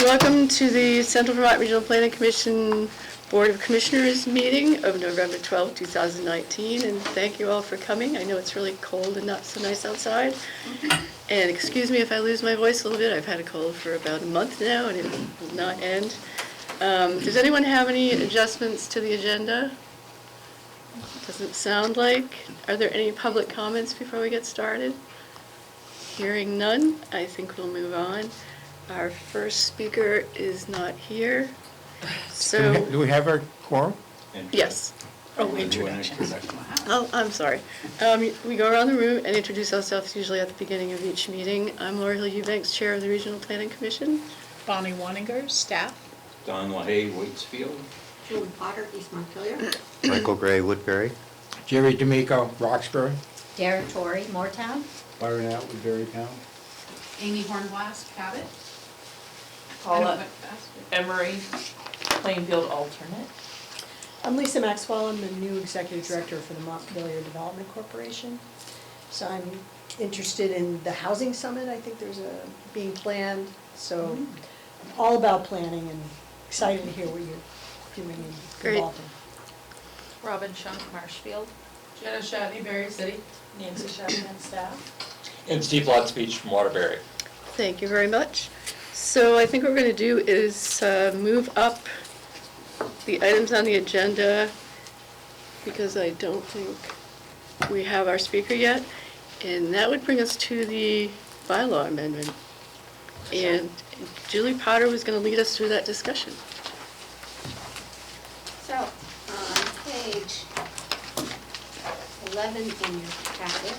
Welcome to the Central Vermont Regional Planning Commission Board of Commissioners meeting of November 12, 2019, and thank you all for coming. I know it's really cold and not so nice outside, and excuse me if I lose my voice a little bit. I've had a cold for about a month now, and it will not end. Does anyone have any adjustments to the agenda? Doesn't sound like. Are there any public comments before we get started? Hearing none, I think we'll move on. Our first speaker is not here, so... Do we have our quorum? Yes. Oh, introduction. Oh, I'm sorry. We go around the room and introduce ourselves usually at the beginning of each meeting. I'm Laura Hill-Eubanks, Chair of the Regional Planning Commission. Bonnie Waninger, staff. Don LaHaye, Waitsfield. Julie Potter, East Montpelier. Michael Gray, Woodbury. Jerry D'Amico, Roxbury. Derek Torrey, Moortown. Byron Out, Woodbury Town. Amy Hornblast, Cabot. Paula Emery, Plainfield alternate. I'm Lisa Maxwell. I'm the new Executive Director for the Montpelier Development Corporation. So I'm interested in the Housing Summit. I think there's being planned. So I'm all about planning and excited to hear what you're doing and involved in. Robin Shunk, Marshfield. Jenna Shatney, Berry City. Nancy Shepard, staff. And Steve Lotspeech from Waterbury. Thank you very much. So I think what we're going to do is move up the items on the agenda because I don't think we have our speaker yet. And that would bring us to the bylaw amendment. And Julie Potter was going to lead us through that discussion. So, on page 11 in your packet,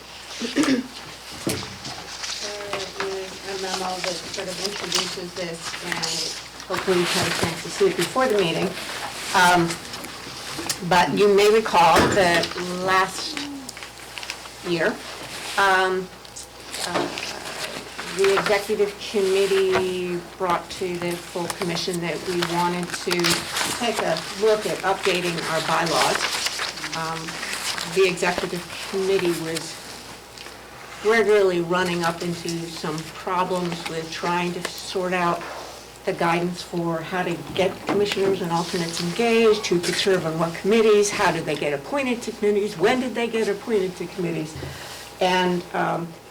there is a memo that sort of introduces this, and hopefully you've had a chance to see it before the meeting. But you may recall that last year, the executive committee brought to the full commission that we wanted to take a look at updating our bylaws. The executive committee was regularly running up into some problems with trying to sort out the guidance for how to get commissioners and alternates engaged, who could serve on what committees, how did they get appointed to committees, when did they get appointed to committees. And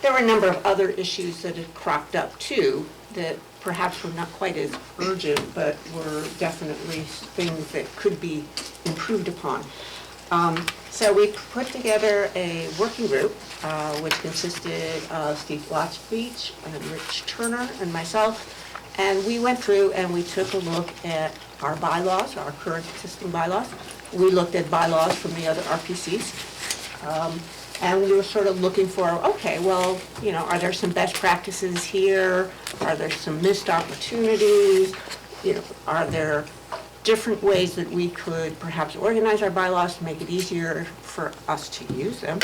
there were a number of other issues that had cropped up too that perhaps were not quite as urgent, but were definitely things that could be improved upon. So we put together a working group which consisted of Steve Lotspeech and Rich Turner and myself, and we went through and we took a look at our bylaws, our current existing bylaws. We looked at bylaws from the other RPCs. And we were sort of looking for, okay, well, you know, are there some best practices here? Are there some missed opportunities? You know, are there different ways that we could perhaps organize our bylaws to make it easier for us to use them?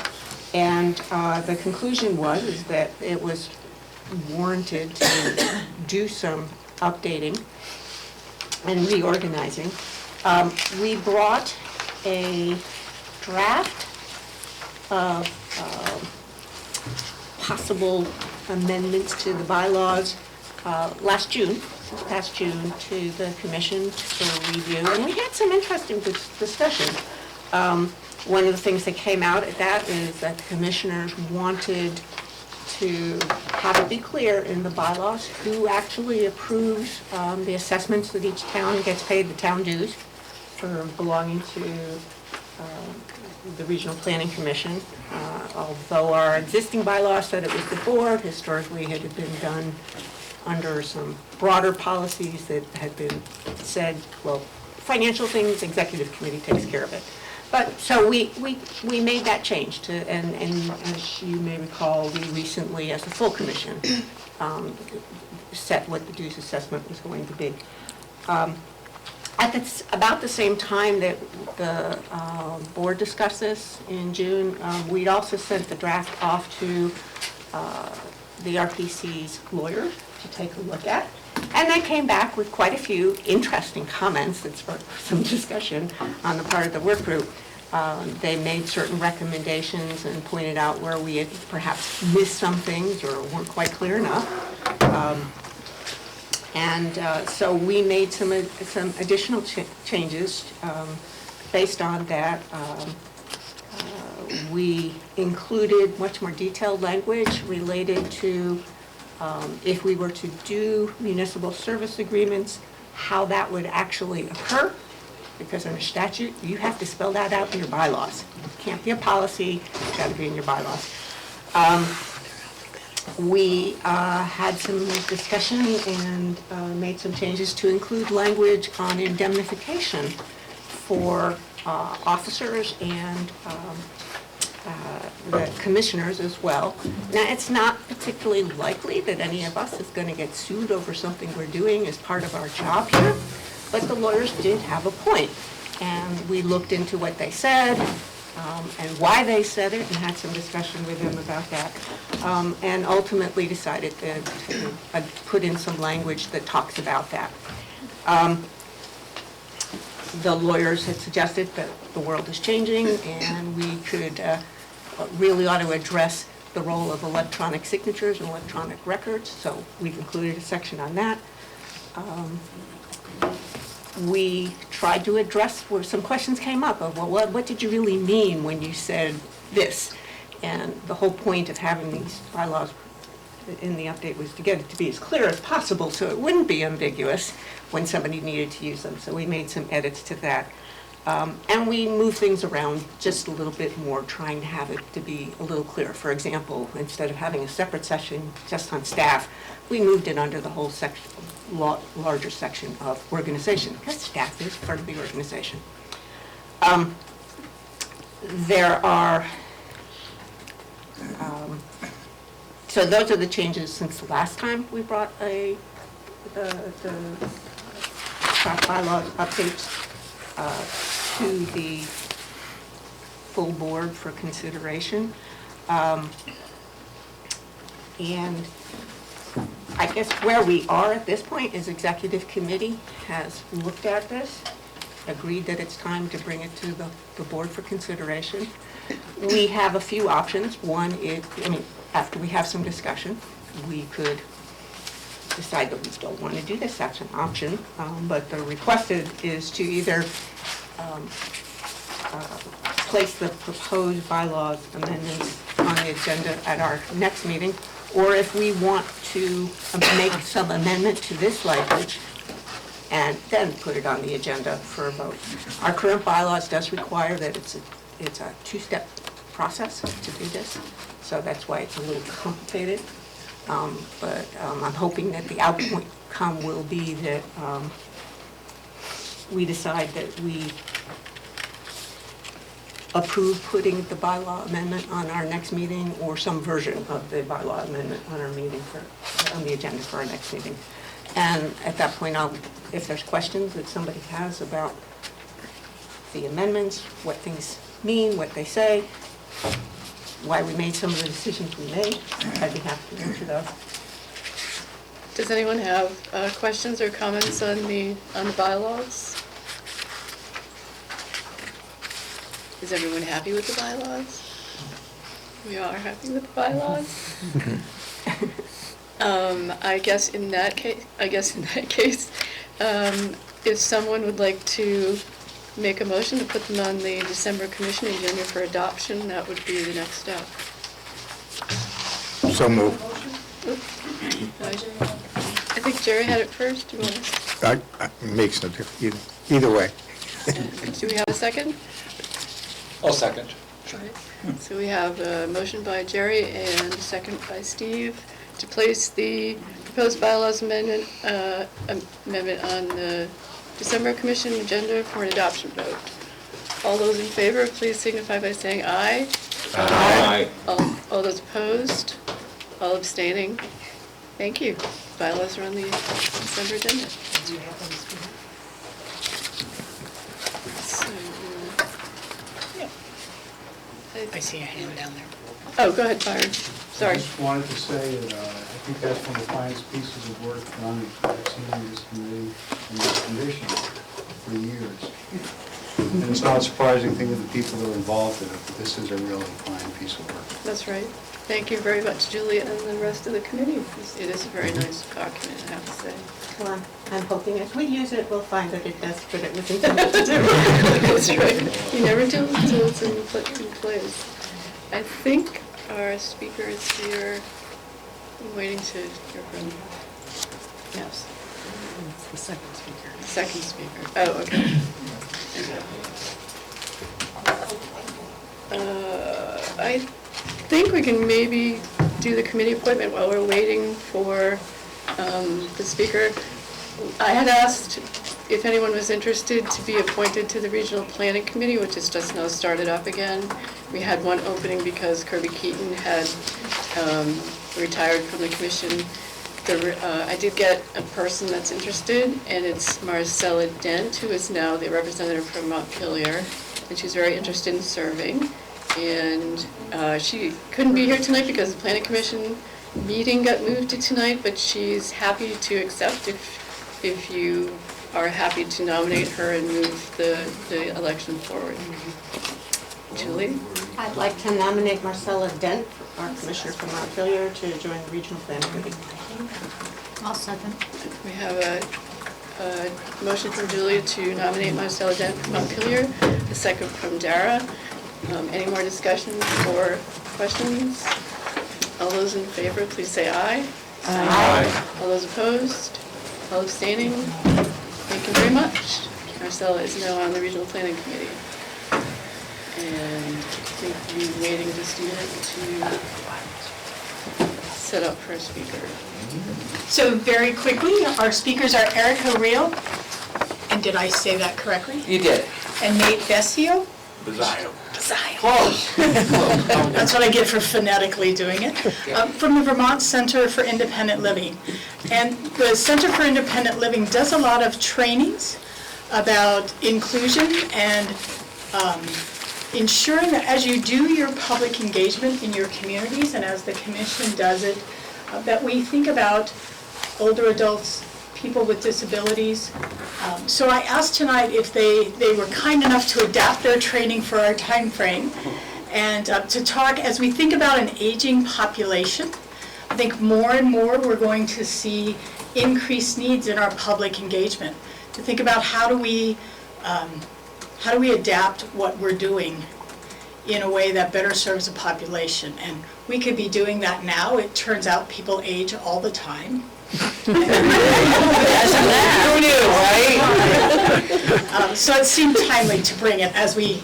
And the conclusion was that it was warranted to do some updating and reorganizing. We brought a draft of possible amendments to the bylaws last June, this past June, to the commission for review, and we had some interesting discussion. One of the things that came out at that is that the commissioners wanted to have it be clear in the bylaws who actually approves the assessments that each town gets paid, the town dues for belonging to the Regional Planning Commission. Although our existing bylaw said it was the board, historically it had been done under some broader policies that had been said, well, financial things, executive committee takes care of it. But so we made that change to, and as you may recall, we recently, as a full commission, set what the dues assessment was going to be. At about the same time that the board discussed this in June, we'd also sent the draft off to the RPC's lawyer to take a look at. And they came back with quite a few interesting comments that sparked some discussion on the part of the work group. They made certain recommendations and pointed out where we had perhaps missed some things or weren't quite clear enough. And so we made some additional changes based on that. We included much more detailed language related to if we were to do municipal service agreements, how that would actually occur. Because under statute, you have to spell that out in your bylaws. It can't be a policy, it's got to be in your bylaws. We had some discussion and made some changes to include language on indemnification for officers and the commissioners as well. Now, it's not particularly likely that any of us is going to get sued over something we're doing as part of our job here, but the lawyers did have a point. And we looked into what they said and why they said it and had some discussion with them about that. And ultimately decided to put in some language that talks about that. The lawyers had suggested that the world is changing and we could really ought to address the role of electronic signatures and electronic records, so we've included a section on that. We tried to address where some questions came up of, well, what did you really mean when you said this? And the whole point of having these bylaws in the update was to get it to be as clear as possible so it wouldn't be ambiguous when somebody needed to use them. So we made some edits to that. And we moved things around just a little bit more, trying to have it to be a little clearer. For example, instead of having a separate section just on staff, we moved it under the whole section, larger section of organization, because staff is part of the organization. So those are the changes since the last time we brought the bylaw updates to the full board for consideration. And I guess where we are at this point is executive committee has looked at this, agreed that it's time to bring it to the board for consideration. We have a few options. One is, after we have some discussion, we could decide that we don't want to do this. That's an option. But the requested is to either place the proposed bylaws amendments on the agenda at our next meeting, or if we want to make some amendment to this language and then put it on the agenda for a vote. Our current bylaws does require that it's a two-step process to do this, so that's why it's a little complicated. But I'm hoping that the outcome will be that we decide that we approve putting the bylaw amendment on our next meeting, or some version of the bylaw amendment on our meeting on the agenda for our next meeting. And at that point, if there's questions that somebody has about the amendments, what things mean, what they say, why we made some of the decisions we made, I'd be happy to answer those. Does anyone have questions or comments on the bylaws? Is everyone happy with the bylaws? We are happy with the bylaws. I guess in that case, if someone would like to make a motion to put them on the December commission agenda for adoption, that would be the next step. So moved. I think Jerry had it first. Do you want to? Makes no difference either way. Do we have a second? I'll second. So we have a motion by Jerry and a second by Steve to place the proposed bylaws amendment on the December commission agenda for an adoption vote. All those in favor, please signify by saying aye. Aye. All those opposed? All abstaining? Thank you. Bylaws are on the December agenda. So, I see a hand down there. oh, go ahead, Byron. Sorry. I just wanted to say that I think that's one of the finest pieces of work done that I've seen in this committee and this commission for years. And it's not a surprising thing to the people that are involved in it, but this is a really fine piece of work. That's right. Thank you very much, Julia, and the rest of the committee. It is a very nice document, I have to say. Well, I'm hoping if we use it, we'll find that it does what it was intended to do. That's right. You never do until it's in place. I think our speaker is here. I'm waiting to hear from. Yes. It's the second speaker. Second speaker. Oh, okay. I think we can maybe do the committee appointment while we're waiting for the speaker. I had asked if anyone was interested to be appointed to the Regional Planning Committee, which is just now started up again. We had one opening because Kirby Keaton had retired from the commission. I did get a person that's interested, and it's Marcella Dent, who is now the representative from Montpelier, and she's very interested in serving. And she couldn't be here tonight because the Planning Commission meeting got moved to tonight, but she's happy to accept if you are happy to nominate her and move the election forward. Julie? I'd like to nominate Marcella Dent, our commissioner from Montpelier, to join the Regional Planning Committee. I'll second. We have a motion from Julia to nominate Marcella Dent from Montpelier, a second from Dara. Any more discussion or questions? All those in favor, please say aye. Aye. All those opposed? All abstaining? Thank you very much. Marcella is now on the Regional Planning Committee. And I think we're waiting just a minute to set up for a speaker. So very quickly, our speakers are Ericka Reil, and did I say that correctly? You did. And Nate Besio. Besio. Close. That's what I get for phonetically doing it. From the Vermont Center for Independent Living. And the Center for Independent Living does a lot of trainings about inclusion and ensuring that as you do your public engagement in your communities and as the commission does it, that we think about older adults, people with disabilities. So I asked tonight if they were kind enough to adapt their training for our time frame and to talk as we think about an aging population. I think more and more we're going to see increased needs in our public engagement. To think about how do we adapt what we're doing in a way that better serves the population. And we could be doing that now. It turns out people age all the time. Who knew, right? So it seemed timely to bring it as we've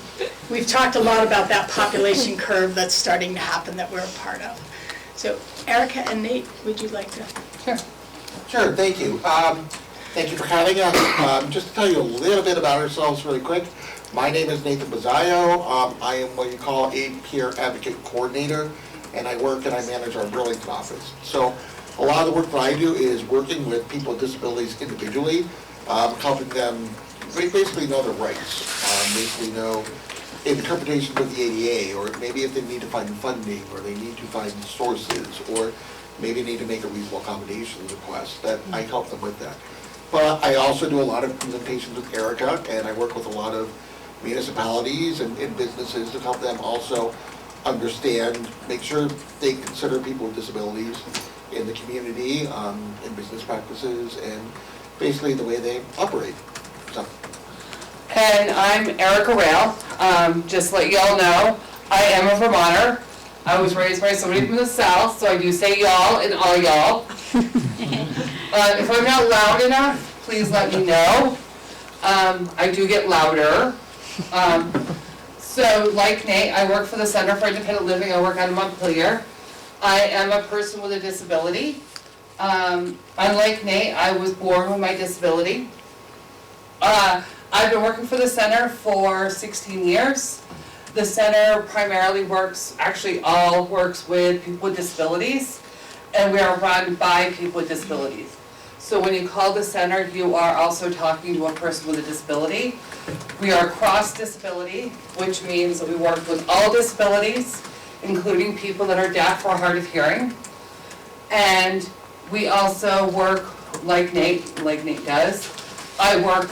talked a lot about that population curve that's starting to happen that we're a part of. So Ericka and Nate, would you like to? Sure, thank you. Thank you for having us. Just to tell you a little bit about ourselves really quick. My name is Nathan Besio. I am what you call a peer advocate coordinator, and I work and I manage our Burlington office. So a lot of the work that I do is working with people with disabilities individually, helping them basically know their rights, basically know interpretations of the ADA, or maybe if they need to find funding, or they need to find sources, or maybe need to make a reasonable accommodations request, that I help them with that. But I also do a lot of presentations with Ericka, and I work with a lot of municipalities and businesses to help them also understand, make sure they consider people with disabilities in the community, in business practices, and basically the way they operate. So. And I'm Ericka Reil. Just to let y'all know, I am a Vermonter. I was raised by somebody from the South, so I do say y'all and all y'all. If I'm not loud enough, please let me know. I do get louder. So like Nate, I work for the Center for Independent Living. I work out of Montpelier. I am a person with a disability. Unlike Nate, I was born with my disability. I've been working for the center for 16 years. The center primarily works, actually all works with people with disabilities, and we are run by people with disabilities. So when you call the center, you are also talking to a person with a disability. We are cross-disability, which means that we work with all disabilities, including people that are deaf or hard of hearing. And we also work, like Nate does, I work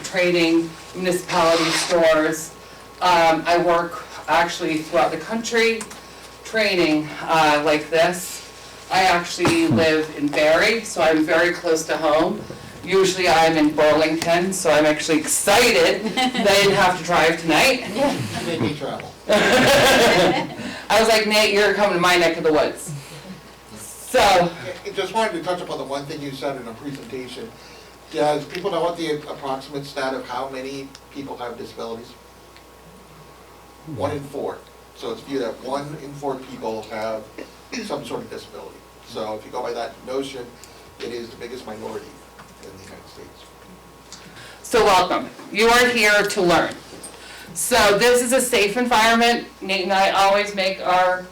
training municipality stores. I work actually throughout the country training like this. I actually live in Barrie, so I'm very close to home. Usually I'm in Burlington, so I'm actually excited that I didn't have to drive tonight. Made me travel. I was like, Nate, you're coming to my neck of the woods. So, I just wanted to touch upon the one thing you said in a presentation. Does people know what the approximate stat of how many people have disabilities? 1 in 4. So it's viewed that 1 in 4 people have some sort of disability. So if you go by that notion, it is the biggest minority in the United States. so welcome. You are here to learn. So this is a safe environment. Nate and I always make our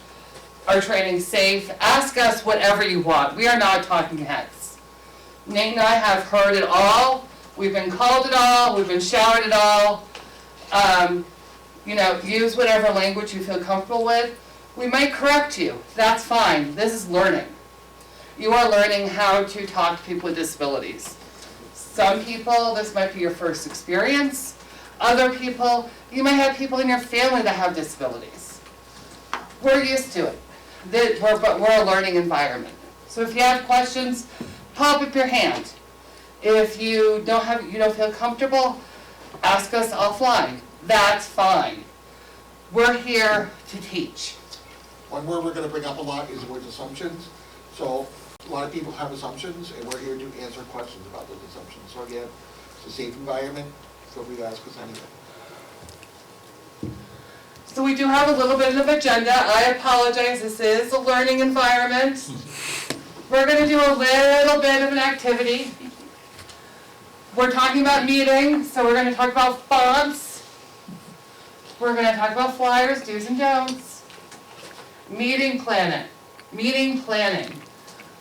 training safe. Ask us whatever you want. We are not talking heads. Nate and I have heard it all. We've been called it all. We've been showered it all. You know, use whatever language you feel comfortable with. We might correct you. That's fine. This is learning. You are learning how to talk to people with disabilities. Some people, this might be your first experience. Other people, you might have people in your family that have disabilities. We're used to it. But we're a learning environment. So if you have questions, pop up your hand. If you don't feel comfortable, ask us offline. That's fine. We're here to teach. One word we're going to bring up a lot is the word assumptions. So a lot of people have assumptions, and we're here to answer questions about those assumptions. So again, it's a safe environment. Feel free to ask us anything. So we do have a little bit of agenda. I apologize, this is a learning environment. We're going to do a little bit of an activity. We're talking about meetings, so we're going to talk about fonts. We're going to talk about flyers, do's and don'ts. Meeting planning,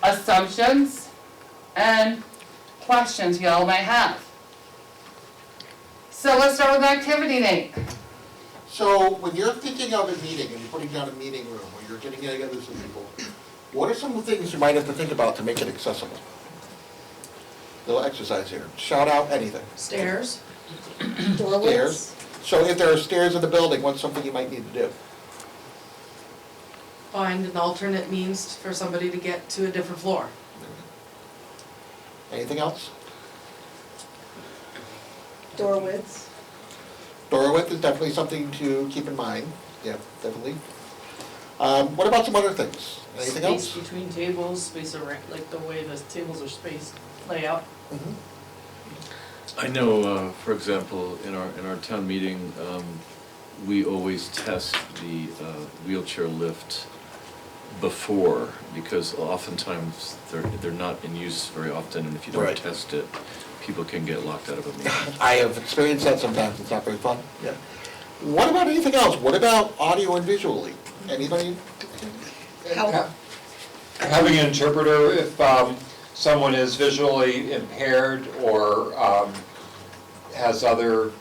assumptions, and questions y'all might have. So let's start with an activity, Nate. So when you're thinking of a meeting and you're putting down a meeting room or you're getting together with some people, what are some of the things you might have to think about to make it accessible? Little exercise here. Shout out anything. Stairs. Stairs. So if there are stairs in the building, what's something you might need to do? Find an alternate means for somebody to get to a different floor. Anything else? Door widths. Door width is definitely something to keep in mind. Yeah, definitely. What about some other things? Anything else? Space between tables, space around, like the way the tables are spaced, layout. Mhm. I know, for example, in our town meeting, we always test the wheelchair lift before, because oftentimes they're not in use very often, and if you don't Right. test it, people can get locked out of a meeting. I have experienced that sometimes. It's not very fun. Yeah. What about anything else? What about audio and visually? Anybody? Having an interpreter if someone is visually impaired or has other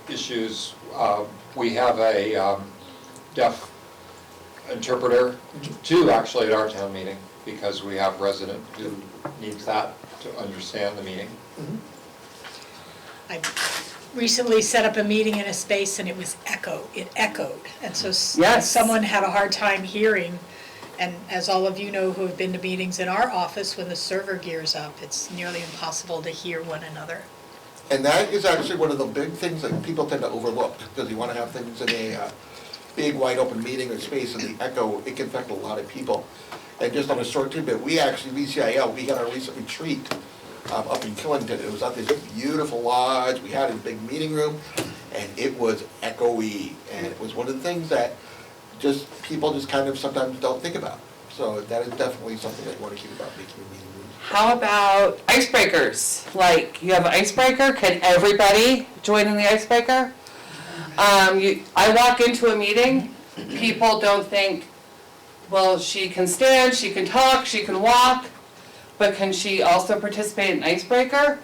issues. We have a deaf interpreter, two actually at our town meeting, because we have a resident who needs that to understand the meeting. I recently set up a meeting in a space and it echoed. And so Yes. someone had a hard time hearing. And as all of you know who have been to meetings in our office, when the server gears up, it's nearly impossible to hear one another. And that is actually one of the big things that people tend to overlook, because you want to have things in a big, wide open meeting or space, and the echo, it can affect a lot of people. And just on a short tidbit, we actually, VCIL, we had our recent retreat up in Killington. It was at this beautiful lodge. We had a big meeting room, and it was echoey. And it was one of the things that just people just kind of sometimes don't think about. So that is definitely something that you want to keep about making your meeting rooms. How about icebreakers? Like, you have an icebreaker, can everybody join in the icebreaker? I walk into a meeting, people don't think, well, she can stand, she can talk, she can walk, but can she also participate in icebreaker?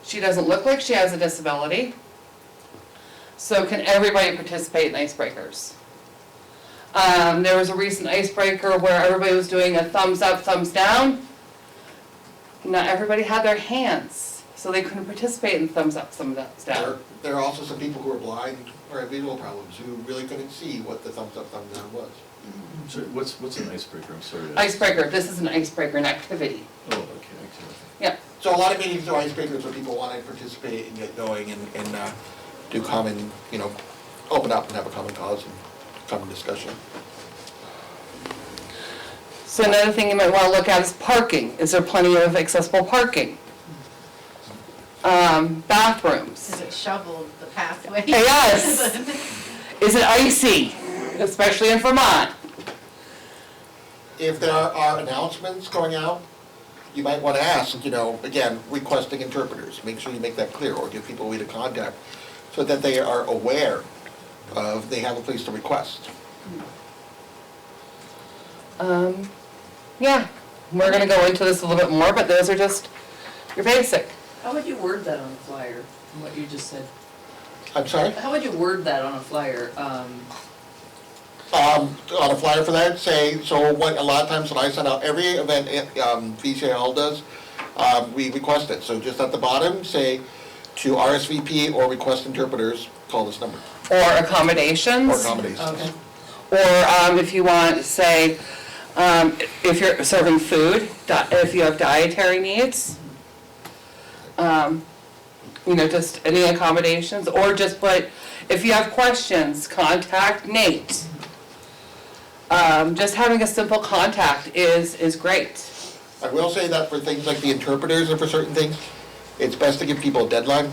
She doesn't look like she has a disability. So can everybody participate in icebreakers? There was a recent icebreaker where everybody was doing a thumbs up, thumbs down. Not everybody had their hands. so they couldn't participate in thumbs up, thumbs down. There are also some people who are blind or have visual problems who really couldn't see what the thumbs up, thumbs down was. So what's an icebreaker? I'm sorry. Icebreaker, this is an icebreaker, an activity. Oh, okay. Yeah, So a lot of meetings are icebreakers where people want to participate and get going and do common, open up and have a common cause and common discussion. so another thing you might want to look at is parking. Is there plenty of accessible parking? Bathrooms. Is it shoveled, the pathway? Yes. Is it icy, especially in Vermont? If there are announcements going out, you might want to ask, again, requesting interpreters. Make sure you make that clear, or give people a way to contact, so that they are aware of, they have a place to request. Yeah, we're gonna go into this a little bit more, but those are just your basic. How would you word that on a flyer, from what you just said? I'm sorry? How would you word that on a flyer? On a flyer for that, say, so what, a lot of times when I send out every event VCL does, we request it. So just at the bottom, say, to RSVP or request interpreters, call this number. Or accommodations. Or accommodations. Okay. Or if you want, say, if you're serving food, if you have dietary needs, just any accommodations, or just put, if you have questions, contact Nate. Just having a simple contact is great. I will say that for things like the interpreters and for certain things, it's best to give people a deadline,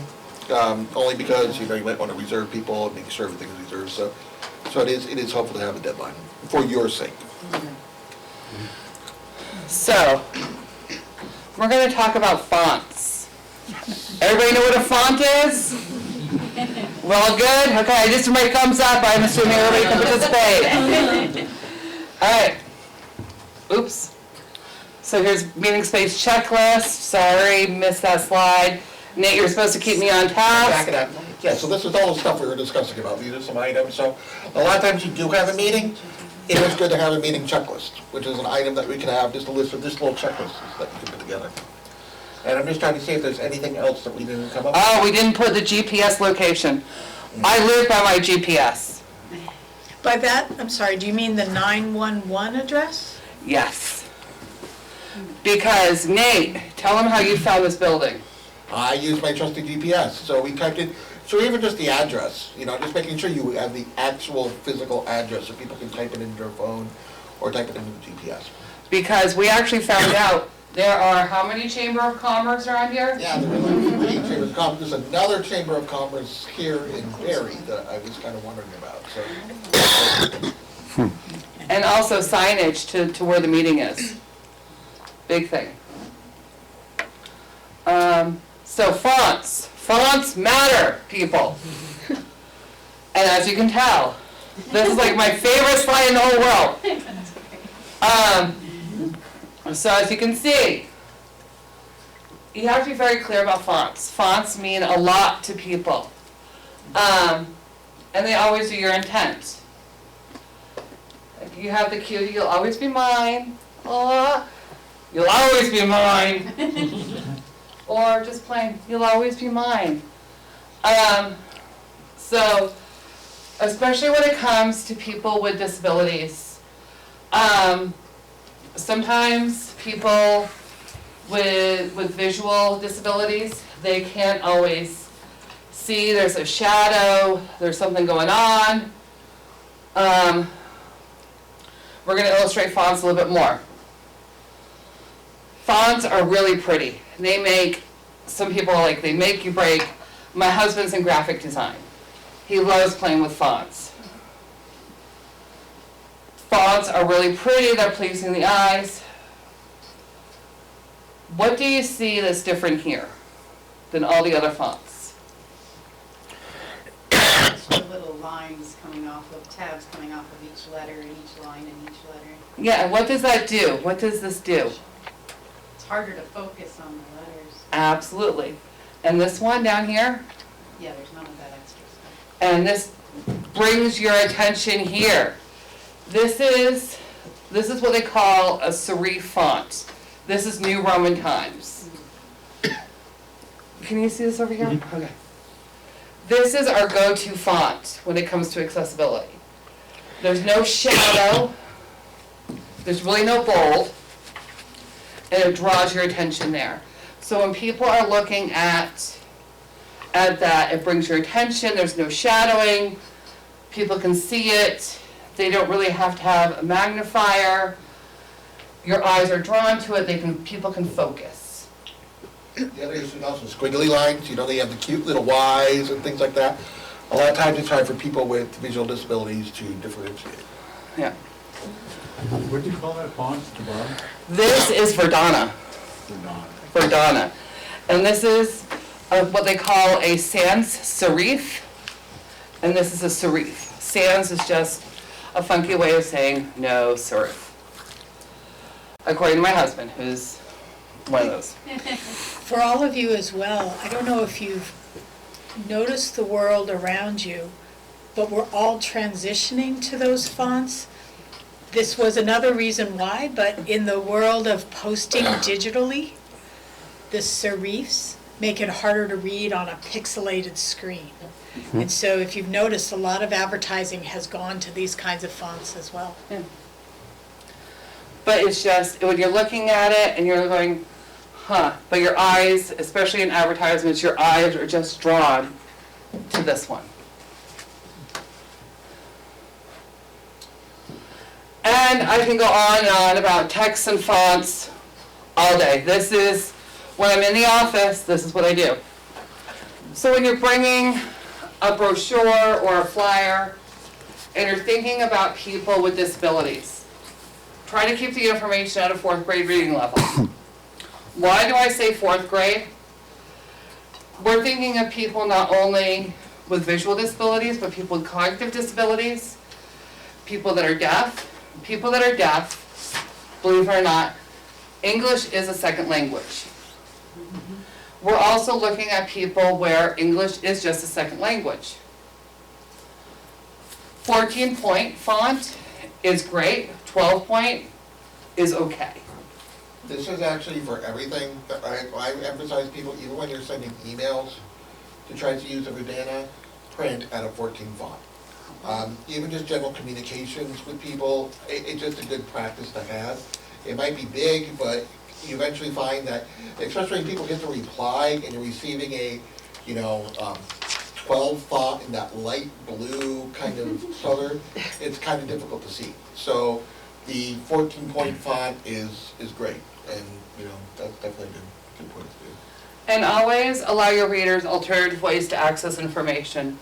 only because, you might want to reserve people and make sure everything is reserved, so it is helpful to have a deadline, for your sake. So, we're gonna talk about fonts. Everybody know what a font is? We're all good? Okay, I just my thumbs up, I'm assuming everybody can participate. Alright. Oops. So here's meeting space checklist, sorry, missed that slide. Nate, you're supposed to keep me on Back task. it up. Yeah, so this is all the stuff we were discussing about, these are some items, so a lot of times you do have a meeting, it is good to have a meeting checklist, which is an item that we can have, just a list of this little checklists that you can put together. And I'm just trying to see if there's anything else that we didn't come up with. Oh, we didn't put the GPS location. I live by my GPS. By that, I'm sorry, do you mean the 911 address? Yes. Because Nate, tell them how you found this building. I use my trusty GPS, so we typed in, so even just the address, just making sure you have the actual physical address so people can type it into their phone or type it into the GPS. Because we actually found out there are how many Chamber of Commerce around here? Yeah, there were like 3 chambers of commerce. There's another chamber of commerce here in Barry that I was kind of wondering about, so. And also signage to where the meeting is. Big thing. So fonts. Fonts matter, people. And as you can tell, this is like my favorite slide in the whole world. So as you can see, you have to be very clear about fonts. Fonts mean a lot to people. And they always do your intent. If you have the cutie, you'll always be mine. You'll always be mine. Or just plain, you'll always be mine. So, especially when it comes to people with disabilities, sometimes people with visual disabilities, they can't always see, there's a shadow, there's something going on. We're going to illustrate fonts a little bit more. Fonts are really pretty. They make, some people are like, they make you break. My husband's in graphic design. He loves playing with fonts. Fonts are really pretty, they're pleasing the eyes. What do you see that's different here than all the other fonts? The little lines coming off of, tabs coming off of each letter and each line and each letter. Yeah, and what does that do? What does this do? It's harder to focus on the letters. Absolutely. And this one down here, Yeah, there's none of that extra stuff. and this brings your attention here. This is what they call a serif font. This is New Roman times. can you see this over here? Okay. This is our go-to font when it comes to accessibility. There's no shadow, there's really no bold, and it draws your attention there. So when people are looking at that, it brings your attention, there's no shadowing, people can see it, they don't really have to have a magnifier, your eyes are drawn to it, people can focus. The other issue is also squiggly lines, you know, they have the cute little Ys and things like that. A lot of times it's hard for people with visual disabilities to differentiate. Yeah. What'd you call that font at the bottom? This is Verdana. Verdana. And this is what they call a sans serif, and this is a serif. Sans is just a funky way of saying no serif, according to my husband, who's one of those. For all of you as well, I don't know if you've noticed the world around you, but we're all transitioning to those fonts. This was another reason why, but in the world of posting digitally, the serifs make it harder to read on a pixelated screen. And so if you've noticed, a lot of advertising has gone to these kinds of fonts as well. Yeah. But it's just, when you're looking at it and you're going, huh, but your eyes, especially in advertisements, your eyes are just drawn to this one. And I can go on and on about text and fonts all day. This is, when I'm in the office, this is what I do. So when you're bringing a brochure or a flyer, and you're thinking about people with disabilities, try to keep the information at a 4th grade reading level. Why do I say 4th grade? We're thinking of people not only with visual disabilities, but people with cognitive disabilities, people that are deaf. People that are deaf, believe it or not, English is a second language. We're also looking at people where English is just a second language. 14-point font is great, 12-point is okay. This is actually for everything. I emphasize people, even when you're sending emails, to try to use a Verdana print at a 14 font. Even just general communications with people, it's just a good practice to have. It might be big, but you eventually find that, especially when people get to reply and you're receiving a, 12 font in that light blue kind of color, it's kind of difficult to see. So the 14-point font is great, and that's definitely a good point of view. And always allow your readers alternative ways to access information.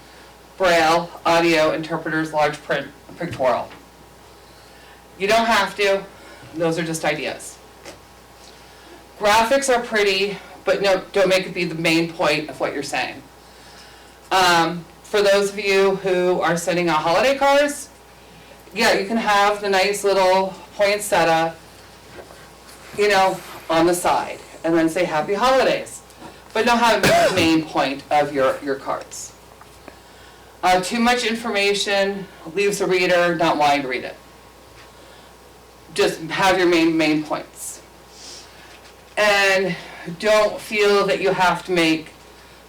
Braille, audio, interpreters, large print, pictorial. You don't have to, those are just ideas. Graphics are pretty, but no, don't make it be the main point of what you're saying. For those of you who are sending out holiday cards, yeah, you can have the nice little poinsettia, on the side, and then say happy holidays. But don't have it be the main point of your cards. Too much information leaves the reader not wanting to read it. Just have your main points. And don't feel that you have to make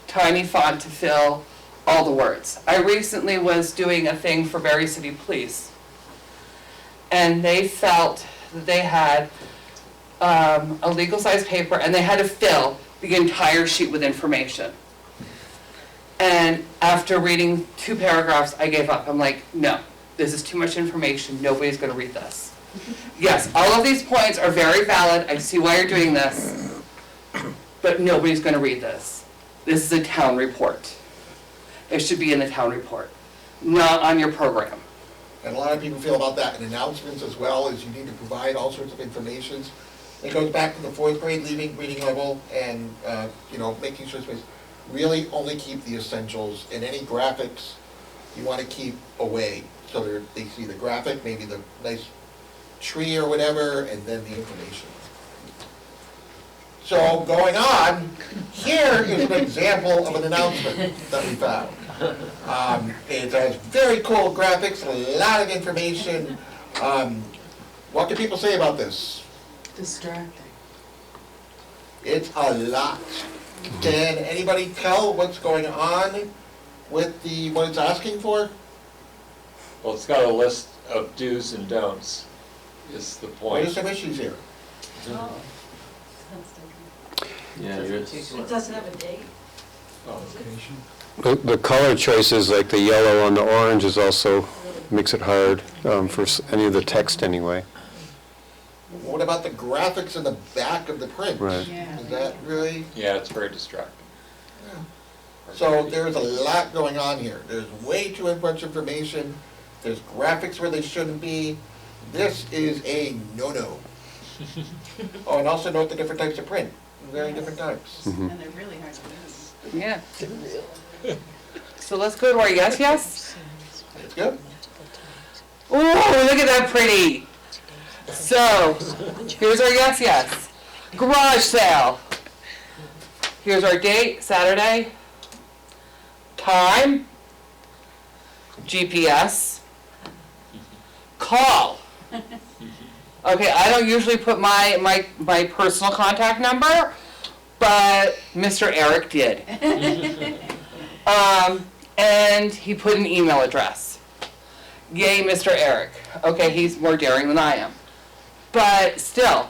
tiny font to fill all the words. I recently was doing a thing for Berry City Police, and they felt that they had a legal size paper and they had to fill the entire sheet with information. And after reading 2 paragraphs, I gave up. I'm like, no, this is too much information. Nobody's going to read this. Yes, all of these points are very valid. I see why you're doing this. But nobody's going to read this. This is a town report. It should be in the town report, not on your program. And a lot of people feel about that in announcements as well, is you need to provide all sorts of information. It goes back to the 4th grade reading level and, making sure it's really only keep the essentials, and any graphics you want to keep away. So they see the graphic, maybe the nice tree or whatever, and then the information. So going on, here is an example of an announcement that we found. It has very cool graphics, a lot of information. What can people say about this? Distracting. It's a lot. Can anybody tell what's going on with what it's asking for? Well, it's got a list of do's and don'ts, is the point. There's some issues here. Yeah, It doesn't have a date. The color choices, like the yellow on the orange, is also, makes it hard for any of the text anyway. What about the graphics in the back of the print? Right. Yeah. Is that really? Yeah, it's very distracting. So there's a lot going on here. There's way too much information. There's graphics where they shouldn't be. This is a no-no. Oh, and also note the different types of print, very different types. And they're really hard to read. Yeah. So let's go to our yes, yes? It's good. Ooh, look at that pretty. So, here's our yes, yes. Garage sale. Here's our date, Saturday. Time. GPS. Call. Okay, I don't usually put my personal contact number, but Mr. Eric did. And he put an email address. Yay, Mr. Eric. Okay, he's more daring than I am. But still,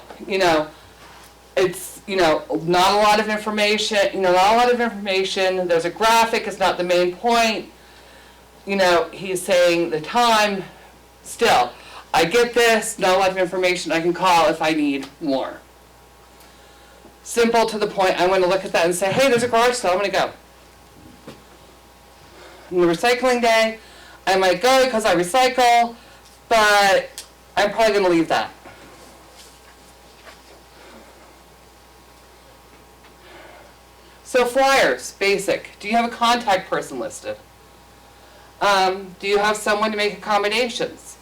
it's, not a lot of information, There's a graphic, it's not the main point. He's saying the time. Still, I get this, not a lot of information, I can call if I need more. Simple, to the point. I'm going to look at that and say, hey, there's a garage sale, I'm going to go. On the recycling day, I might go because I recycle, but I'm probably going to leave that. So flyers, basic. Do you have a contact person listed? Do you have someone to make accommodations?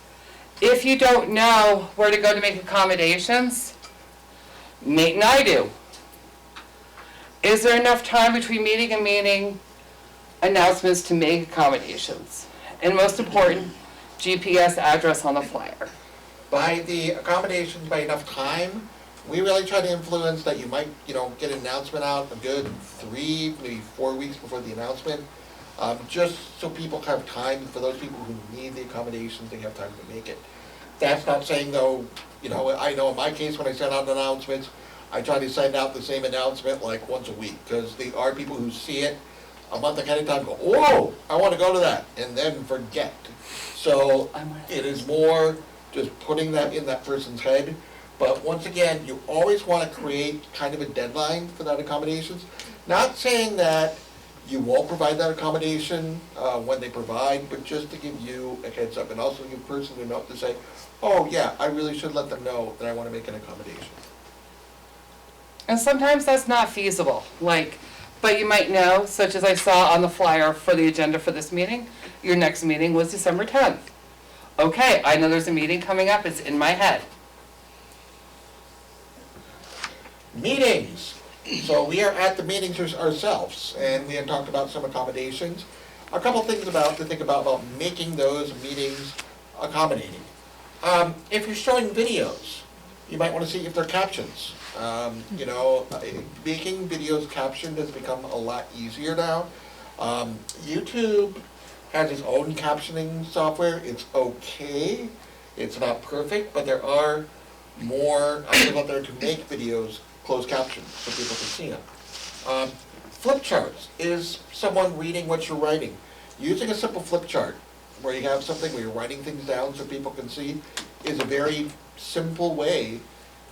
If you don't know where to go to make accommodations, Nate and I do. Is there enough time between meeting and meeting announcements to make accommodations? And most important, GPS address on the flyer. By the accommodations, by enough time, we really try to influence that you might, get an announcement out a good 3, maybe 4 weeks before the announcement. Just so people have time, for those people who need the accommodations, they have time to make it. That's not saying though, I know in my case when I send out announcements, I try to send out the same announcement like once a week, because there are people who see it a month ahead of time, go, whoa, I want to go to that, and then forget. So it is more just putting that in that person's head. But once again, you always want to create kind of a deadline for that accommodations. Not saying that you won't provide that accommodation when they provide, but just to give you a heads up, and also give the person a note to say, oh yeah, I really should let them know that I want to make an accommodation. And sometimes that's not feasible, but you might know, such as I saw on the flyer for the agenda for this meeting, your next meeting was December 10th. Okay, I know there's a meeting coming up, it's in my head. Meetings. So we are at the meetings ourselves, and we had talked about some accommodations. A couple things to think about making those meetings accommodating. If you're showing videos, you might want to see if they're captions. Making videos captioned has become a lot easier now. YouTube has its own captioning software. It's okay. It's not perfect, but there are more items out there to make videos closed captioned so people can see them. Flip charts is someone reading what you're writing. Using a simple flip chart where you have something where you're writing things down so people can see is a very simple way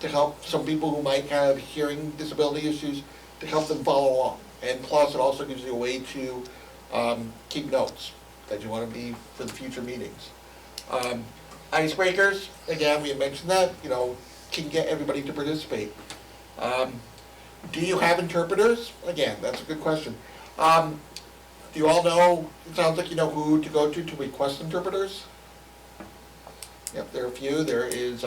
to help some people who might have hearing disability issues, to help them follow along. And plus, it also gives you a way to keep notes that you want to be for the future meetings. Icebreakers, again, we had mentioned that, can get everybody to participate. Do you have interpreters? Again, that's a good question. Do you all know, it sounds like you know who to go to request interpreters? Yep, there are a few. There is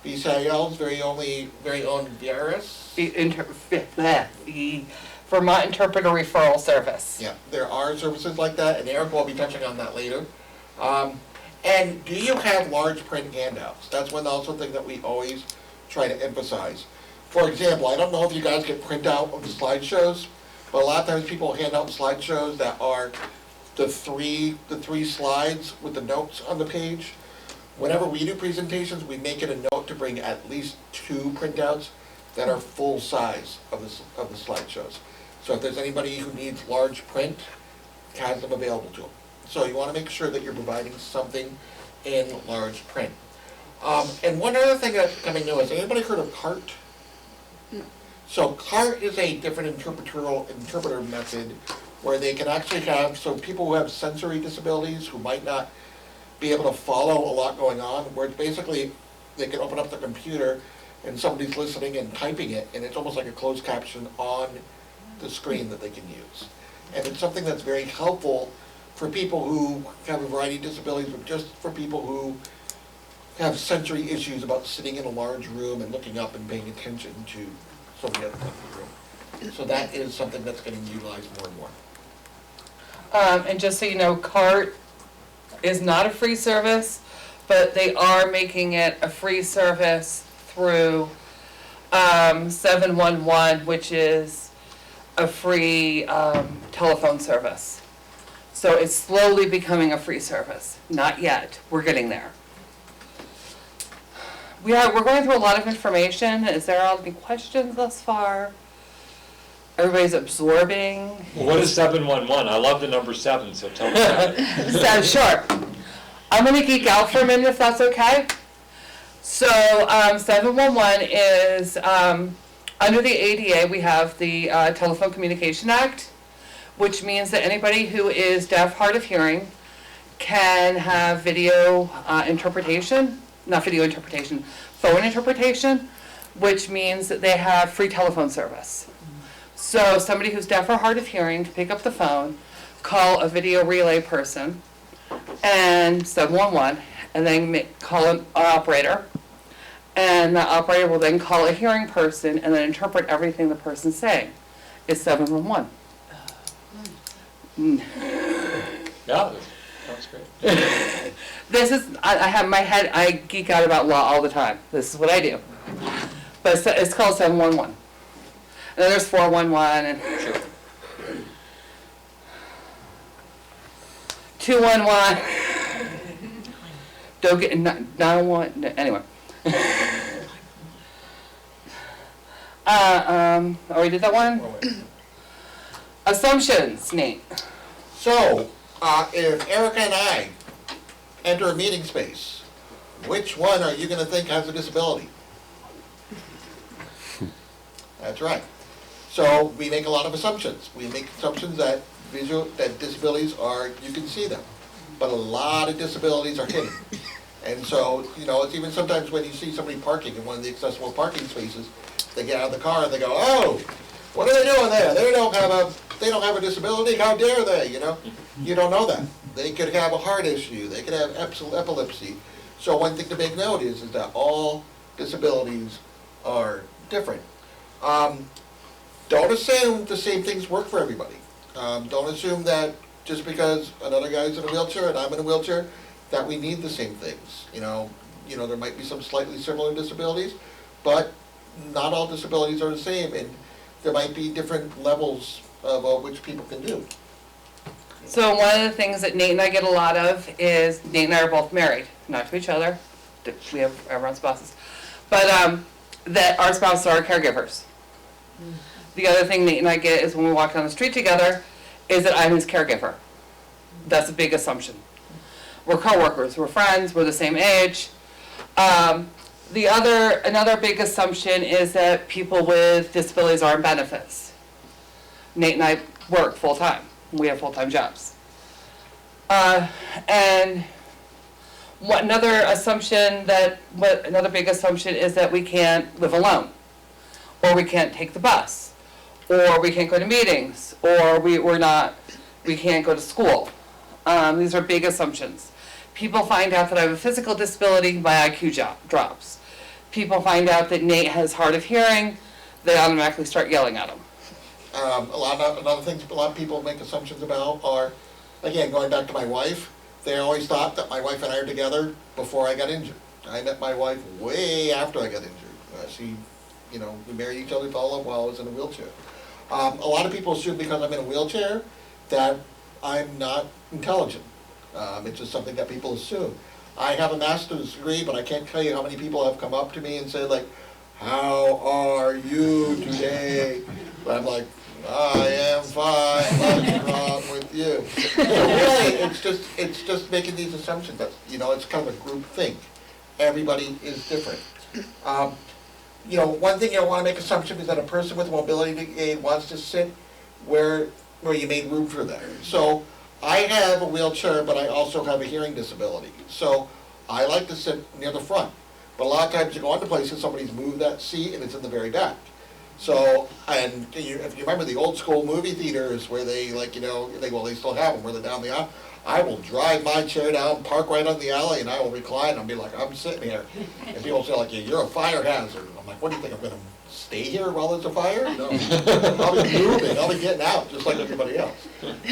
BCIL's very own VRS. The Vermont Interpreter Referral Service. Yeah, there are services like that, and Eric will be touching on that later. And do you have large print handouts? That's one also thing that we always try to emphasize. For example, I don't know if you guys get printout of the slideshows, but a lot of times people hand out slideshows that are the three slides with the notes on the page. Whenever we do presentations, we make it a note to bring at least 2 printouts that are full size of the slideshows. So if there's anybody who needs large print, have them available to them. So you want to make sure that you're providing something in large print. And one other thing that's coming new, has anybody heard of CART? So CART is a different interpreter method where they can actually have, so people who have sensory disabilities who might not be able to follow a lot going on, where it's basically they can open up the computer and somebody's listening and typing it, and it's almost like a closed caption on the screen that they can use. And it's something that's very helpful for people who have a variety of disabilities, but just for people who have sensory issues about sitting in a large room and looking up and paying attention to somebody else in the room. So that is something that's getting utilized more and more. And just so you know, CART is not a free service, but they are making it a free service through 711, which is a free telephone service. So it's slowly becoming a free service. Not yet. We're getting there. We're going through a lot of information. Is there any questions thus far? Everybody's absorbing. Well, what is 711? I love the number 7, so tell me about it. So, sure. I'm going to geek out for a minute if that's okay. So 711 is, under the ADA, we have the Telephone Communication Act, which means that anybody who is deaf, hard of hearing can have video interpretation, not video interpretation, phone interpretation, which means that they have free telephone service. So somebody who's deaf or hard of hearing can pick up the phone, call a video relay person, and 711, and then call an operator, and the operator will then call a hearing person and then interpret everything the person's saying. It's 711. Yeah, sounds great. This is, I have my head, I geek out about law all the time. This is what I do. But it's called 711. And then there's 411 and 211. Don't get 911. Anyway. Oh, we did that one? Assumptions, Nate. So, if Ericka and I enter a meeting space, which one are you going to think has a disability? That's right. So we make a lot of assumptions. We make assumptions that disabilities are, you can see them, but a lot of disabilities are hidden. And so, you know, it's even sometimes when you see somebody parking in one of the accessible parking spaces, they get out of the car and they go, oh, what are they doing there? They don't have a disability, how dare they, you know? You don't know that. They could have a heart issue, they could have epilepsy. So one thing to make note is that all disabilities are different. Don't assume the same things work for everybody. Don't assume that just because another guy's in a wheelchair and I'm in a wheelchair, that we need the same things. You know, there might be some slightly similar disabilities, but not all disabilities are the same, and there might be different levels of which people can do. So one of the things that Nate and I get a lot of is, Nate and I are both married, not to each other, we have everyone's spouses, but that our spouses are caregivers. The other thing Nate and I get is when we walk down the street together, is that I'm his caregiver. That's a big assumption. We're coworkers, we're friends, we're the same age. Another big assumption is that people with disabilities are on benefits. Nate and I work full-time. We have full-time jobs. And another big assumption is that we can't live alone, or we can't take the bus, or we can't go to meetings, or we can't go to school. These are big assumptions. People find out that I have a physical disability, my IQ drops. People find out that Nate has hard of hearing, they automatically start yelling at him. Another thing a lot of people make assumptions about are, again, going back to my wife, they always thought that my wife and I are together before I got injured. I met my wife way after I got injured. We married each other, fell in love while I was in a wheelchair. A lot of people assume because I'm in a wheelchair that I'm not intelligent. It's just something that people assume. I have a master's degree, but I can't tell you how many people have come up to me and said like, "How are you today?" But I'm like, "I am fine, what's wrong with you?" So really, it's just making these assumptions that, it's kind of a group think. Everybody is different. One thing I want to make assumption is that a person with a mobility aid wants to sit where you made room for them. So I have a wheelchair, but I also have a hearing disability. So I like to sit near the front. But a lot of times you go into places, somebody's moved that seat and it's in the very back. So, and if you remember the old school movie theaters where they they still have them, where they're down the aisle, I will drive my chair down, park right on the alley, and I will recline, and I'll be like, I'm sitting here. And people say like, you're a fire hazard. I'm like, what do you think, I'm gonna stay here while there's a fire? No. I'll be moving, I'll be getting out, just like everybody else.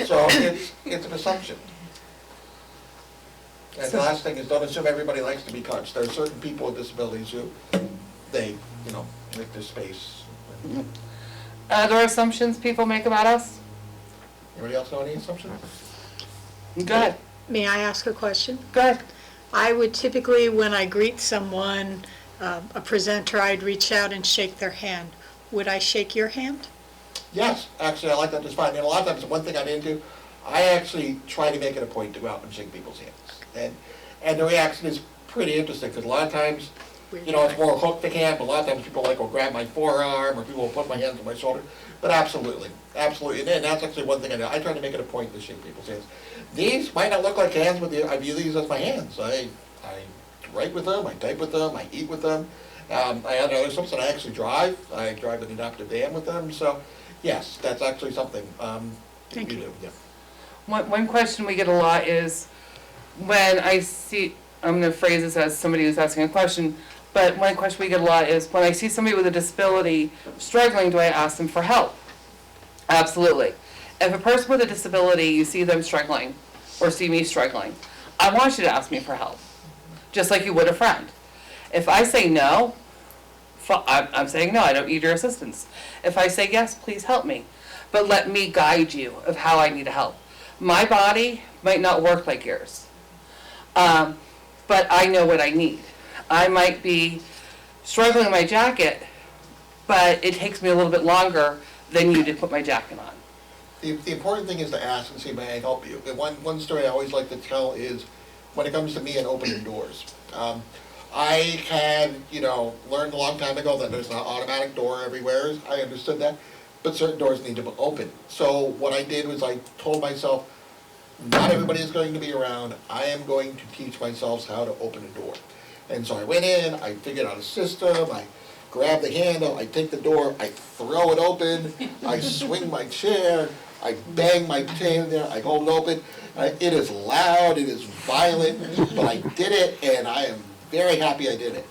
So it's an assumption. And the last thing is, don't assume everybody likes to be touched. There are certain people with disabilities who, they, make their space. Other assumptions people make about us? Anybody else know any assumptions? Go ahead. May I ask a question? Go ahead. I would typically, when I greet someone, a presenter, I'd reach out and shake their hand. Would I shake your hand? Yes, actually, I like that just fine. And a lot of times, one thing I'm into, I actually try to make it a point to go out and shake people's hands. And the reaction is pretty interesting, because a lot of times, it's more hook to hand, but a lot of times people will grab my forearm, or people will put my hands on my shoulder. But absolutely, absolutely. And that's actually one thing I do. I try to make it a point to shake people's hands. These might not look like hands, but I view these as my hands. I write with them, I type with them, I eat with them. I have other stuff that I actually drive. I drive an adaptive van with them. So, yes, that's actually something Thank you. do. Yeah. One question we get a lot is, when I see, I'm going to phrase this as somebody who's asking a question, but one question we get a lot is, when I see somebody with a disability struggling, do I ask them for help? Absolutely. If a person with a disability, you see them struggling, or see me struggling, I want you to ask me for help, just like you would a friend. If I say no, I'm saying no, I don't need your assistance. If I say yes, please help me, but let me guide you of how I need help. My body might not work like yours, but I know what I need. I might be struggling with my jacket, but it takes me a little bit longer than you to put my jacket on. The important thing is to ask and say, may I help you? And one story I always like to tell is, when it comes to me and opening doors. I had, learned a long time ago that there's an automatic door everywhere. I understood that, but certain doors need to be open. So what I did was I told myself, not everybody is going to be around. I am going to teach myself how to open a door. And so I went in, I figured out a system, I grab the handle, I take the door, I throw it open, I swing my chair, I bang my chair there, I hold it open. It is loud, it is violent, but I did it, and I am very happy I did it.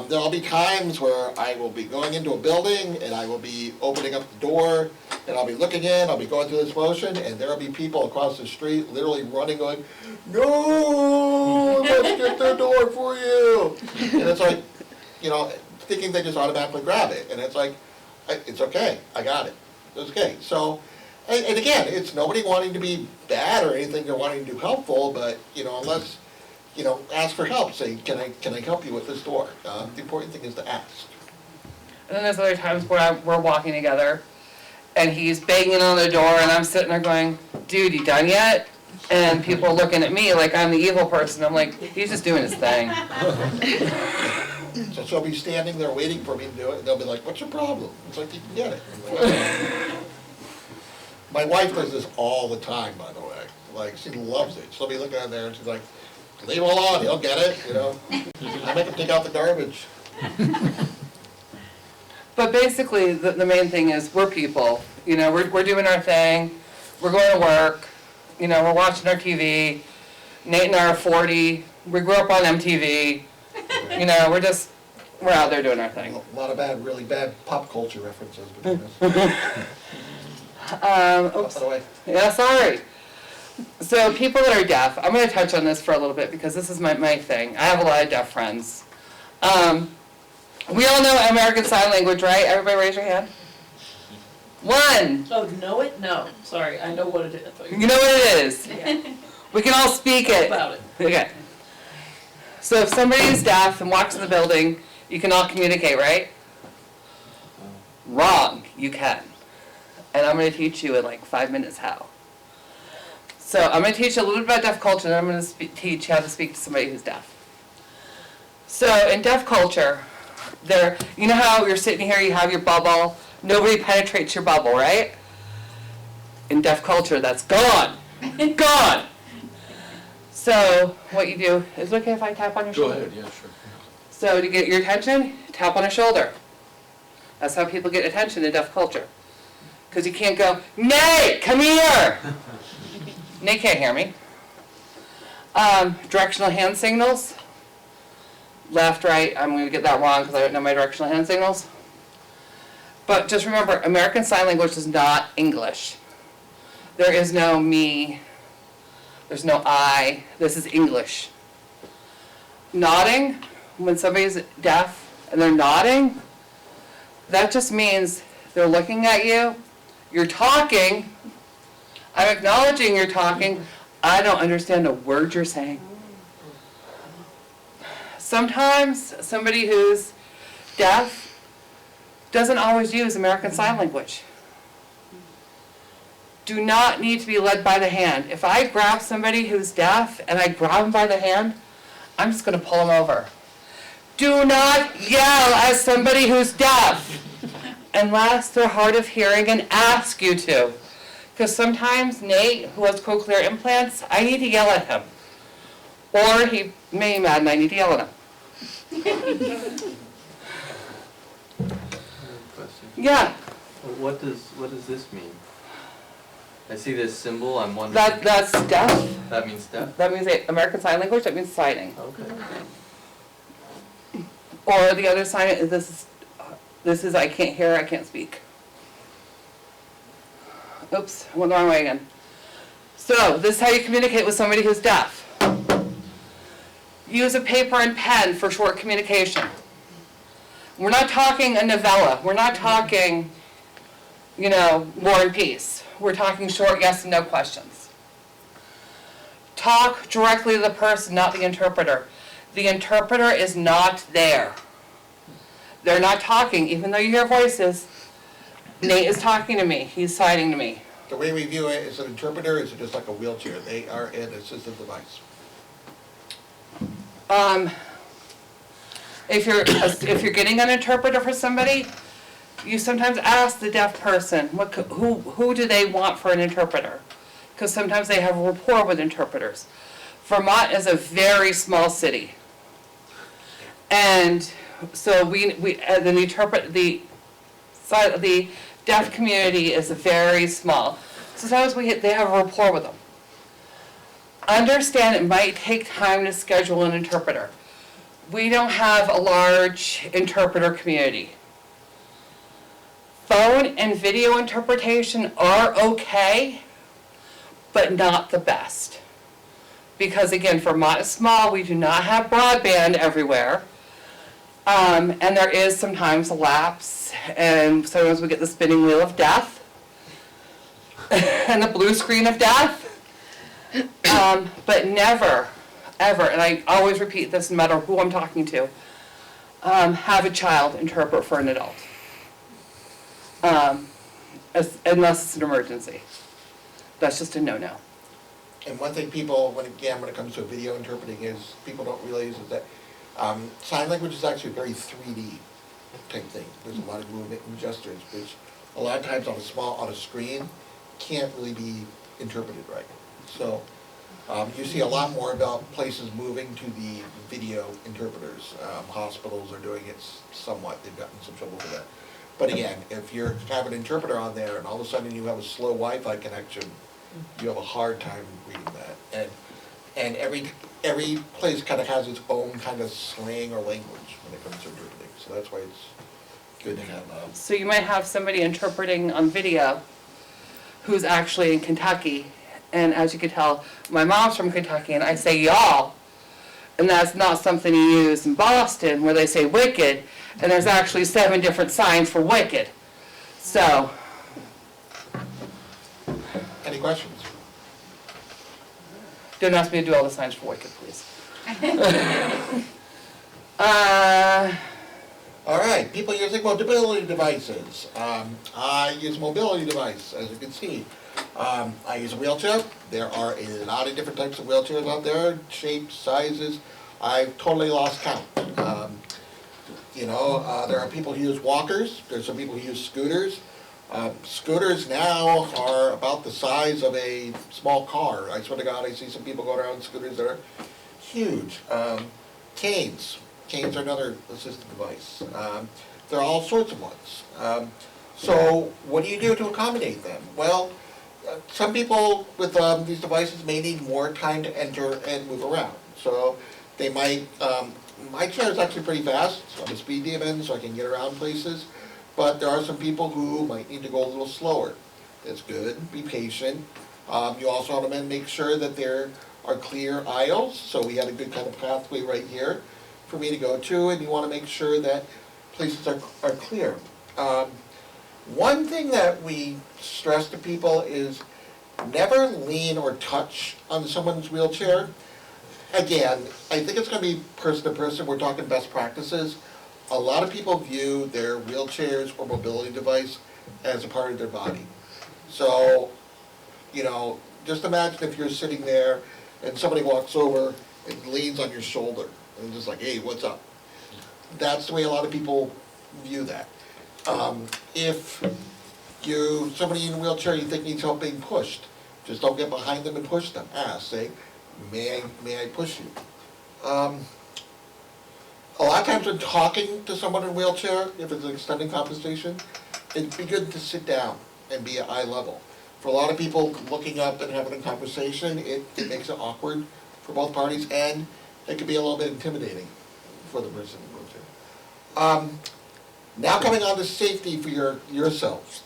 There'll be times where I will be going into a building, and I will be opening up the door, and I'll be looking in, I'll be going through this motion, and there'll be people across the street literally running, going, "No, let's get the door for you." And it's like, thinking they just automatically grab it, and it's like, it's okay, I got it, it's okay. So, and again, it's nobody wanting to be bad or anything, they're wanting to do helpful, but, unless, ask for help, say, can I help you with this door? The important thing is to ask. And then there's other times where we're walking together, and he's banging on the door, and I'm sitting there going, "Dude, you done yet?" And people are looking at me like I'm the evil person. I'm like, he's just doing his thing. So she'll be standing there waiting for me to do it, and they'll be like, "What's your problem?" It's like, you can get it. My wife does this all the time, by the way. Like, she loves it. She'll be looking in there, and she's like, "Leave him alone, he'll get it," I make him take out the garbage. But basically, the main thing is, we're people. We're doing our thing. We're going to work. We're watching our TV. Nate and I are 40. We grew up on MTV. We're out there doing our thing. A lot of really bad pop culture references between us. Oops. By the way. Yeah, sorry. So people that are deaf, I'm going to touch on this for a little bit because this is my thing. I have a lot of deaf friends. We all know American Sign Language, right? Everybody raise your hand. One. Oh, know it? No, sorry, I know what it is. I thought You know what it is. Yeah. We can all speak it. About it. Okay. So if somebody is deaf and walks in the building, you can all communicate, right? Wrong. You can. And I'm going to teach you in like 5 minutes how. So I'm going to teach you a little bit about deaf culture, and I'm going to teach you how to speak to somebody who's deaf. So in deaf culture, you know how you're sitting here, you have your bubble, nobody penetrates your bubble, right? In deaf culture, that's gone. Gone. So what you do, is it okay if I tap on your Go shoulder? ahead, yeah, sure. So to get your attention, tap on a shoulder. That's how people get attention in deaf culture. Because you can't go, Nate, come here! Nate can't hear me. Directional hand signals. Left, right, I'm going to get that wrong because I don't know my directional hand signals. But just remember, American Sign Language is not English. There is no me, there's no I, this is English. Nodding, when somebody's deaf and they're nodding, that just means they're looking at you, you're talking, I'm acknowledging you're talking, I don't understand a word you're saying. Sometimes somebody who's deaf doesn't always use American Sign Language. Do not need to be led by the hand. If I grab somebody who's deaf and I grab them by the hand, I'm just going to pull them over. Do not yell at somebody who's deaf unless they're hard of hearing and ask you to. Because sometimes Nate, who has cochlear implants, I need to yell at him. Or he may be mad and I need to yell at him. Question. Yeah. What does this mean? I see this symbol, I'm wondering. That's deaf. That means deaf? That means American Sign Language, that means signing. Okay. Or the other sign is this is I can't hear, I can't speak. Oops, I went the wrong way again. So, this is how you communicate with somebody who's deaf. Use a paper and pen for short communication. We're not talking a novella. We're not talking, War and Peace. We're talking short yes and no questions. Talk directly to the person, not the interpreter. The interpreter is not there. They're not talking, even though you hear voices. Nate is talking to me. He's signing to me. The way we view it, is an interpreter, is just like a wheelchair. They are an assistive device. If you're getting an interpreter for somebody, you sometimes ask the deaf person, who do they want for an interpreter? Because sometimes they have a rapport with interpreters. Vermont is a very small city. And so the deaf community is very small. So sometimes they have a rapport with them. Understand it might take time to schedule an interpreter. We don't have a large interpreter community. Phone and video interpretation are okay, but not the best. Because again, Vermont is small, we do not have broadband everywhere. And there is sometimes a lapse, and sometimes we get the spinning wheel of death, and the blue screen of death. But never, ever, and I always repeat this no matter who I'm talking to, have a child interpret for an adult. Unless it's an emergency. That's just a no-no. And one thing people, when it comes to video interpreting, is people don't realize is that sign language is actually a very 3D type thing. There's a lot of movement and gestures, which a lot of times on a screen can't really be interpreted right. So you see a lot more about places moving to the video interpreters. Hospitals are doing it somewhat. They've gotten some trouble with that. But again, if you have an interpreter on there and all of a sudden you have a slow Wi-Fi connection, you have a hard time reading that. And every place kind of has its own kind of slang or language when it comes to interpreting. So that's why it's good to have. So you might have somebody interpreting on video who's actually in Kentucky, and as you can tell, my mom's from Kentucky, and I say y'all, and that's not something you use in Boston where they say wicked, and there's actually 7 different signs for wicked. So Any questions? Don't ask me to do all the signs for Wicked, please. All right, people using mobility devices. I use a mobility device, as you can see. I use a wheelchair. There are a lot of different types of wheelchairs out there, shapes, sizes. I've totally lost count. There are people who use walkers. There's some people who use scooters. Scooters now are about the size of a small car. I swear to God, I see some people going around in scooters that are huge. Canes. Canes are another assistive device. There are all sorts of ones. So what do you do to accommodate them? Well, some people with these devices may need more time to enter and move around. So they might, my chair is actually pretty fast. So I'm a speed demon, so I can get around places. But there are some people who might need to go a little slower. That's good. Be patient. You also want to make sure that there are clear aisles. So we had a good kind of pathway right here for me to go to, and you want to make sure that places are clear. One thing that we stress to people is never lean or touch on someone's wheelchair. Again, I think it's going to be person to person. We're talking best practices. A lot of people view their wheelchairs or mobility device as a part of their body. So, just imagine if you're sitting there and somebody walks over and leans on your shoulder and just like, hey, what's up? That's the way a lot of people view that. If somebody in a wheelchair you think needs help being pushed, just don't get behind them and push them. Ask, say, may I push you? A lot of times when talking to someone in a wheelchair, if it's an extended conversation, it'd be good to sit down and be at eye level. For a lot of people, looking up and having a conversation, it makes it awkward for both parties, and it can be a little bit intimidating for the person in the wheelchair. Now coming on to safety for yourselves.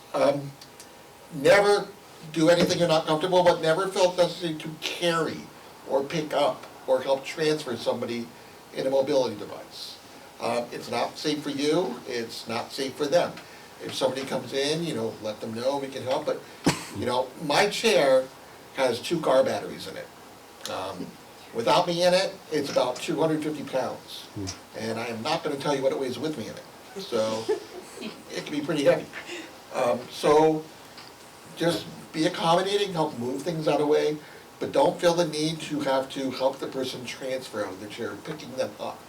Never do anything you're not comfortable, but never feel necessary to carry or pick up or help transfer somebody in a mobility device. It's not safe for you, it's not safe for them. If somebody comes in, let them know, we can help, but, my chair has 2 car batteries in it. Without me in it, it's about 250 pounds. And I am not gonna tell you what it weighs with me in it. So, it can be pretty heavy. So, just be accommodating, help move things out of the way, but don't feel the need to have to help the person transfer out of their chair, picking them up.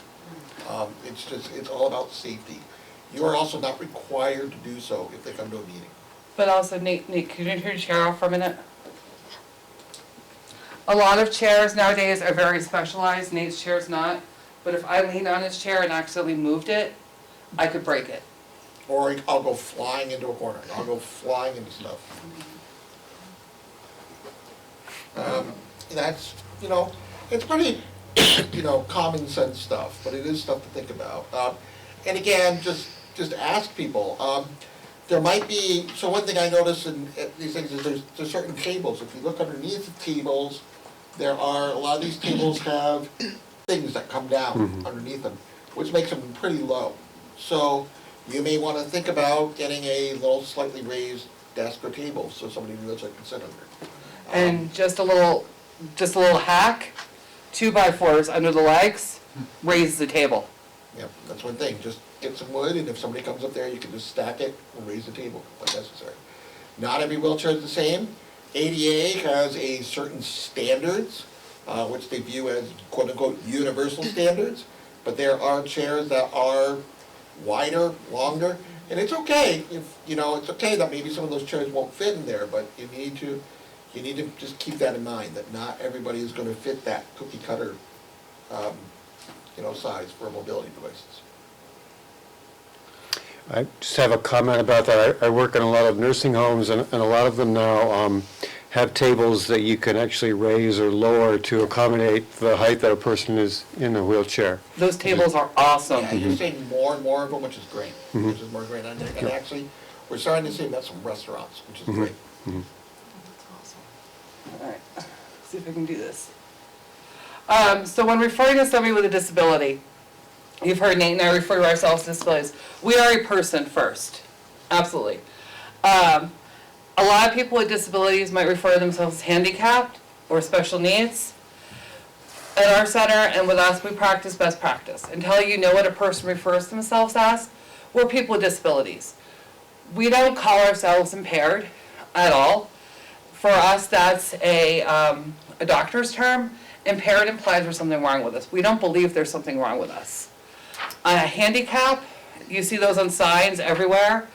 It's all about safety. You are also not required to do so if they come to a meeting. But also, Nate, can you turn your chair off for a minute? A lot of chairs nowadays are very specialized, Nate's chair's not, but if I leaned on his chair and accidentally moved it, I could break it. Or I'll go flying into a corner, I'll go flying into stuff. That's, it's pretty, common sense stuff, but it is stuff to think about. And again, just ask people. There might be, so one thing I notice in these things is there's certain tables. If you look underneath the tables, a lot of these tables have things that come down underneath them, which makes them pretty low. So you may want to think about getting a little slightly raised desk or table so somebody in a wheelchair can sit under. And just a little hack, 2x4s under the legs, raises the table. Yep, that's one thing. Just get some wood, and if somebody comes up there, you can just stack it and raise the table if necessary. Not every wheelchair is the same. ADA has a certain standards, which they view as quote-unquote universal standards, but there are chairs that are wider, longer, and it's okay if, it's okay that maybe some of those chairs won't fit in there, but you need to just keep that in mind, that not everybody is going to fit that cookie cutter, size for mobility devices. I just have a comment about that. I work in a lot of nursing homes, and a lot of them now have tables that you can actually raise or lower to accommodate the height that a person is in a wheelchair. Those tables are awesome. Yeah, you're seeing more and more of them, which is great. Which is more great. And actually, we're starting to see that some restaurants, which is great. All right, see if I can do this. So when referring to somebody with a disability, you've heard Nate and I refer to ourselves as disabilities. We are a person first, absolutely. A lot of people with disabilities might refer to themselves as handicapped or special needs. At our center and with us, we practice best practice. Until you know what a person refers to themselves as, we're people with disabilities. We don't call ourselves impaired at all. For us, that's a doctor's term. Impaired implies there's something wrong with us. We don't believe there's something wrong with us. A handicap, you see those on signs everywhere.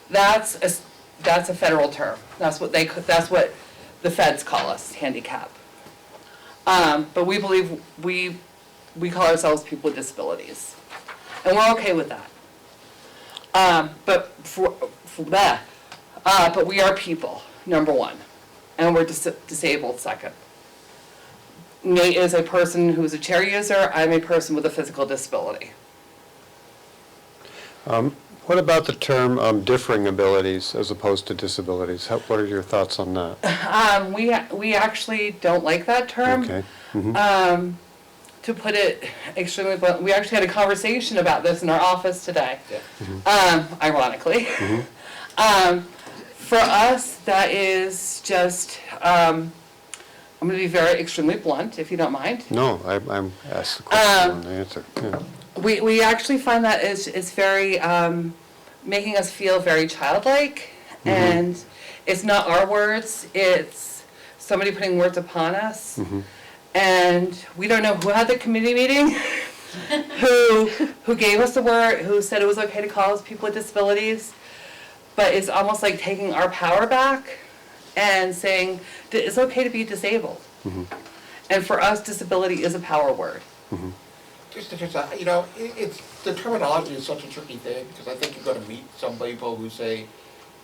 That's a federal term. That's what the feds call us, handicap. But we believe we call ourselves people with disabilities, and we're okay with that. But but we are people, number one, and we're disabled second. Nate is a person who's a chair user. I'm a person with a physical disability. What about the term differing abilities as opposed to disabilities? What are your thoughts on that? We actually don't like that term. Okay. Mhm. To put it extremely blunt, we actually had a conversation about this in our office today, ironically. For us, that is just, I'm going to be very extremely blunt, if you don't mind. No, I'm asked the question and the answer. Yeah. We actually find that it's very, making us feel very childlike, and it's not our words, it's somebody putting words upon us. And we don't know who had the committee meeting, who gave us the word, who said it was okay to call us people with disabilities, but it's almost like taking our power back and saying that it's okay to be disabled. And for us, disability is a power word. Just you know, it's, the terminology is such a tricky thing, because I think you're gonna meet some people who say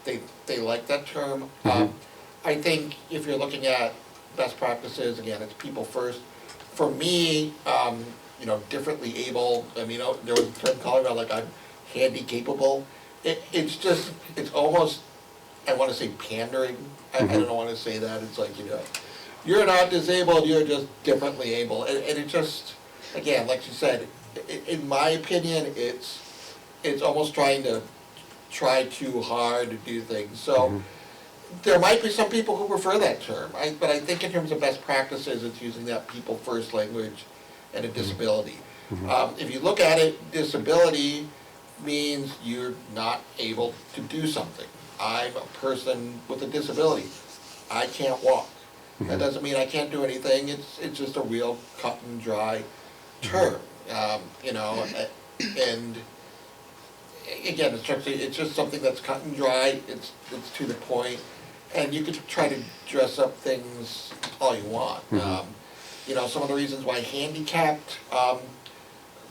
they like that term. I think if you're looking at best practices, again, it's people first. For me, you know, differently able, I mean, there was a term called about like I'm handy capable. It's just, it's almost, I wanna say pandering. I don't wanna say that, it's like, you know, you're not disabled, you're just differently able. And it just, again, like you said, in my opinion, it's almost try too hard to do things. So there might be some people who prefer that term, but I think in terms of best practices, it's using that people first language and a disability. If you look at it, disability means you're not able to do something. I'm a person with a disability. I can't walk. That doesn't mean I can't do anything. It's just a real cut and dry term, you know, and again, it's just something that's cut and dry. It's to the point, and you could try to dress up things all you want. You know, some of the reasons why handicapped,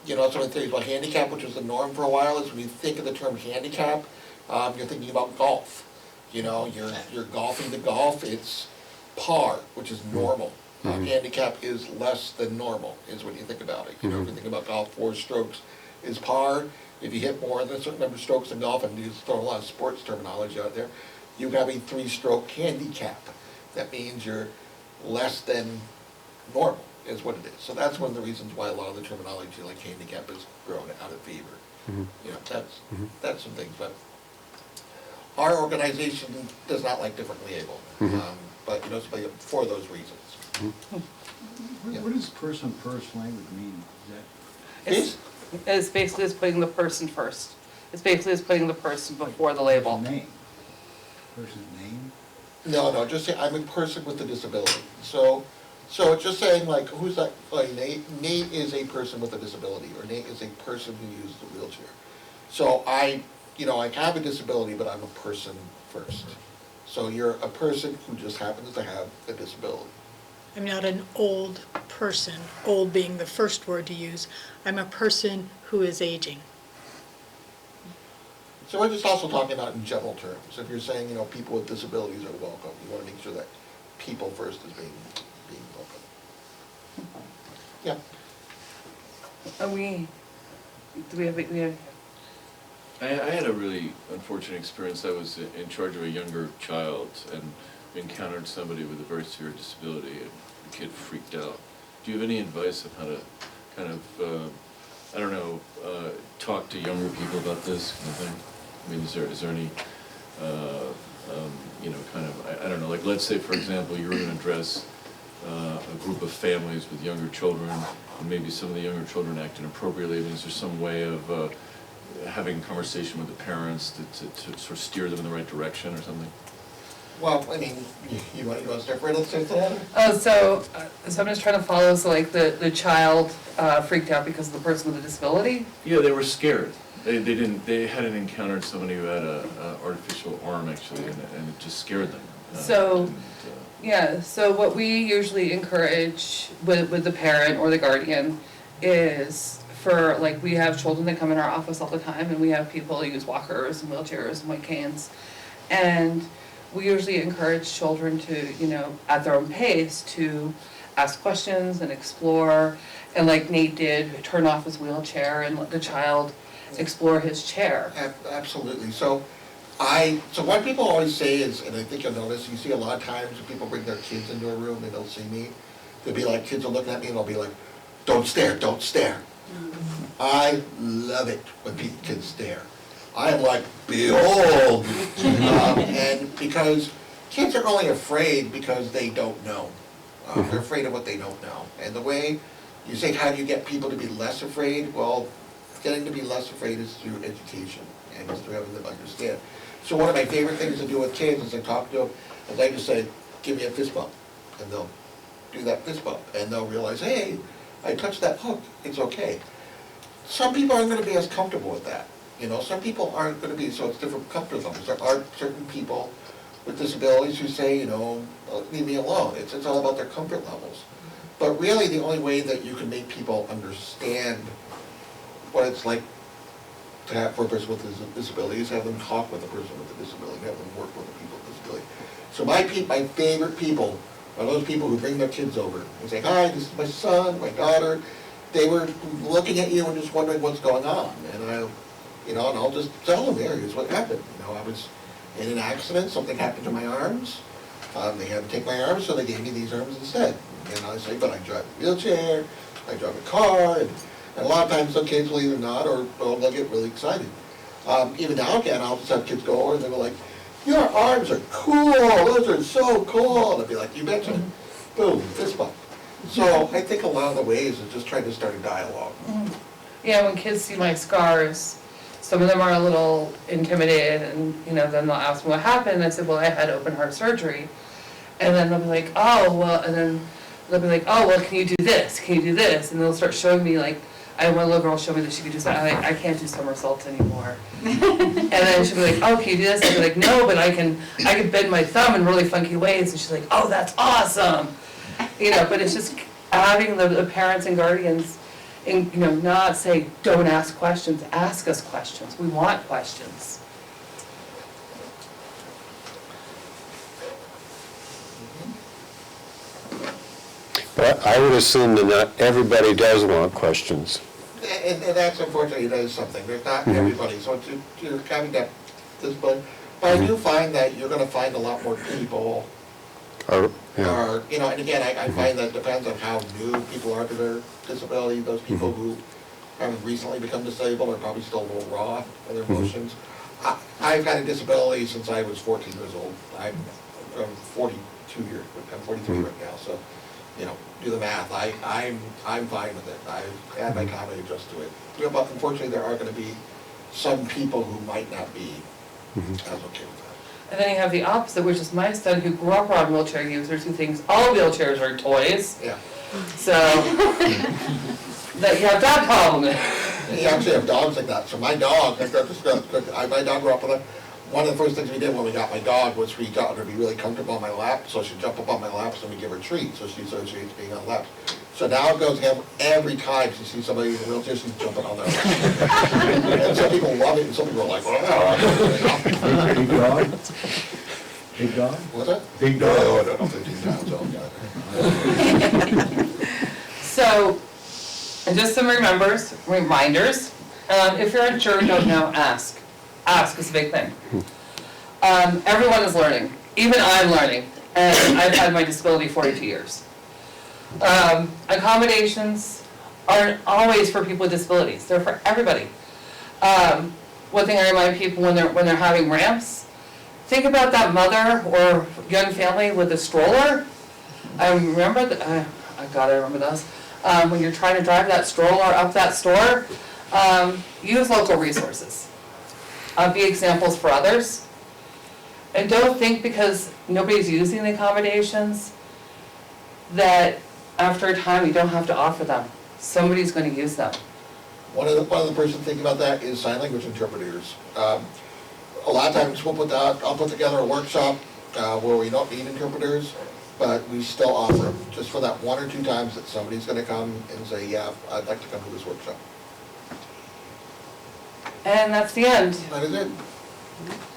you know, some of the things about handicap, which was the norm for a while, is when you think of the term handicap, you're thinking about golf. You know, you're golfing the golf, it's par, which is normal. Handicap is less than normal, is when you think about it. You know, if you think about golf, 4 strokes is par. If you hit more than a certain number of strokes in golf, and you throw a lot of sports terminology out there, you have a 3-stroke handicap. That means you're less than normal, is what it is. So that's one of the reasons why a lot of the terminology like handicap has grown out of favor. You know, that's some things, but our organization does not like differently able, but you know, it's for those reasons. What does person first language mean? Is that It's basically just putting the person first. It's basically just putting the person before the label. name? Person's name? No, just say I'm a person with a disability. So it's just saying like, who's that, like Nate is a person with a disability, or Nate is a person who uses a wheelchair. So you know, I have a disability, but I'm a person first. So you're a person who just happens to have a disability. I'm not an old person, old being the first word to use. I'm a person who is aging. So we're just also talking about in general terms. If you're saying, you know, people with disabilities are welcome, you want to make sure that people first is being welcome. Yeah. I had a really unfortunate experience. I was in charge of a younger child and encountered somebody with a very severe disability, and the kid freaked out. Do you have any advice on how to kind of, I don't know, talk to younger people about this kind of thing? I mean, is there any you know, kind of, I don't know, like, let's say, for example, you were gonna address a group of families with younger children, and maybe some of the younger children act inappropriately. I mean, is there some way of having a conversation with the parents to sort of steer them in the right direction or something? Well, I mean, you want to start right, let's say that? Oh, so I'm just trying to follow, so like the child freaked out because of the person with a disability? Yeah, they were scared. They hadn't encountered somebody who had a artificial arm actually, and it just scared them. Yeah, so what we usually encourage with the parent or the guardian is for, like, we have children that come in our office all the time, and we have people who use walkers and wheelchairs and white canes. And we usually encourage children to, you know, at their own pace, to ask questions and explore. And like Nate did, turn off his wheelchair and let the child explore his chair. Absolutely. So what people always say is, and I think you'll notice, you see a lot of times when people bring their kids into a room and they'll see me, they'll be like, kids are looking at me and they'll be like, don't stare, don't stare. I love it when kids stare. I am like, behold! And because kids are only afraid because they don't know. They're afraid of what they don't know. And the way you say, how do you get people to be less afraid? Well, getting to be less afraid is through education and is through having them understand. So one of my favorite things to do with kids is I talk to them, I'd like to say, give me a fist bump. And they'll do that fist bump. And they'll realize, hey, I touched that hook, it's okay. Some people aren't going to be as comfortable with that. You know, some people aren't going to be, so it's different comfort levels. There are certain people with disabilities who say, you know, leave me alone. It's all about their comfort levels. But really the only way that you can make people understand what it's like to have for a person with a disability is have them talk with a person with a disability, have them work with people with a disability. So my favorite people are those people who bring their kids over and say, hi, this is my son, my daughter. They were looking at you and just wondering what's going on. And and I'll just tell them, here's what happened. You know, I was in an accident, something happened to my arms. They had to take my arms, so they gave me these arms instead. And I say, but I drive a wheelchair, I drive a car, and a lot of times some kids will either not or they'll get really excited. Even now again, I'll just have kids go over and they'll be like, your arms are cool, those are so cool. And I'll be like, you betcha. Boom, fist bump. So I think a lot of the ways is just trying to start a dialogue. Yeah, when kids see my scars, some of them are a little intimidated, and then they'll ask me what happened, and I said, well, I had open heart surgery. And then they'll be like, oh, well, and then they'll be like, oh, well, can you do this? Can you do this? And they'll start showing me, like, I had one little girl show me that she could do something. I can't do somersaults anymore. And then she'll be like, oh, can you do this? I'll be like, no, but I can bend my thumb in really funky ways. And she's like, oh, that's awesome. But it's just having the parents and guardians, not say, don't ask questions, ask us questions. We want questions. But I would assume that not everybody does want questions. And that's unfortunately, that is something. There's not everybody, so you're having that discipline. But I do find that you're going to find a lot more people are, and again, I find that depends on how new people are to their disability. Those people who have recently become disabled are probably still a little raw in their emotions. I've had a disability since I was 14 years old. I'm 42 years, I'm 43 right now, so, do the math. I'm fine with it. I've had my time to adjust to it. But unfortunately, there are going to be some people who might not be as okay with that. And then you have the opposite, which is my son who grew up around wheelchair users who thinks all wheelchairs are toys. Yeah. So, that you have that problem. You actually have dogs like that. So my dog, my dog grew up with it. One of the first things we did when we got my dog was we got her to be really comfortable on my lap, so she'd jump up on my laps and we give her treats, so she associates being on laps. So now it goes him every time she sees somebody in a wheelchair, she's jumping on their lap. And some people love it, and some people are like, oh. Big dog? Big dog? What's that? Big dog? No, I don't know, 15 pounds, So, just some reminders. If you're unsure, don't know, ask. Ask is a big thing. Everyone is learning. Even I'm learning. And I've had my disability 42 years. Accommodations aren't always for people with disabilities. They're for everybody. One thing I remind people when they're having ramps think about that mother or young family with a stroller. I remember, I remember those. When you're trying to drive that stroller up that store, use local resources. Be examples for others. And don't think because nobody's using the accommodations that after a time you don't have to offer them. Somebody's going to use them. One of the person thinking about that is sign language interpreters. A lot of times I'll put together a workshop where we don't need interpreters, but we still offer them, just for that 1 or 2 times that somebody's gonna come and say, yeah, I'd like to come to this workshop. And that's the end. That is it.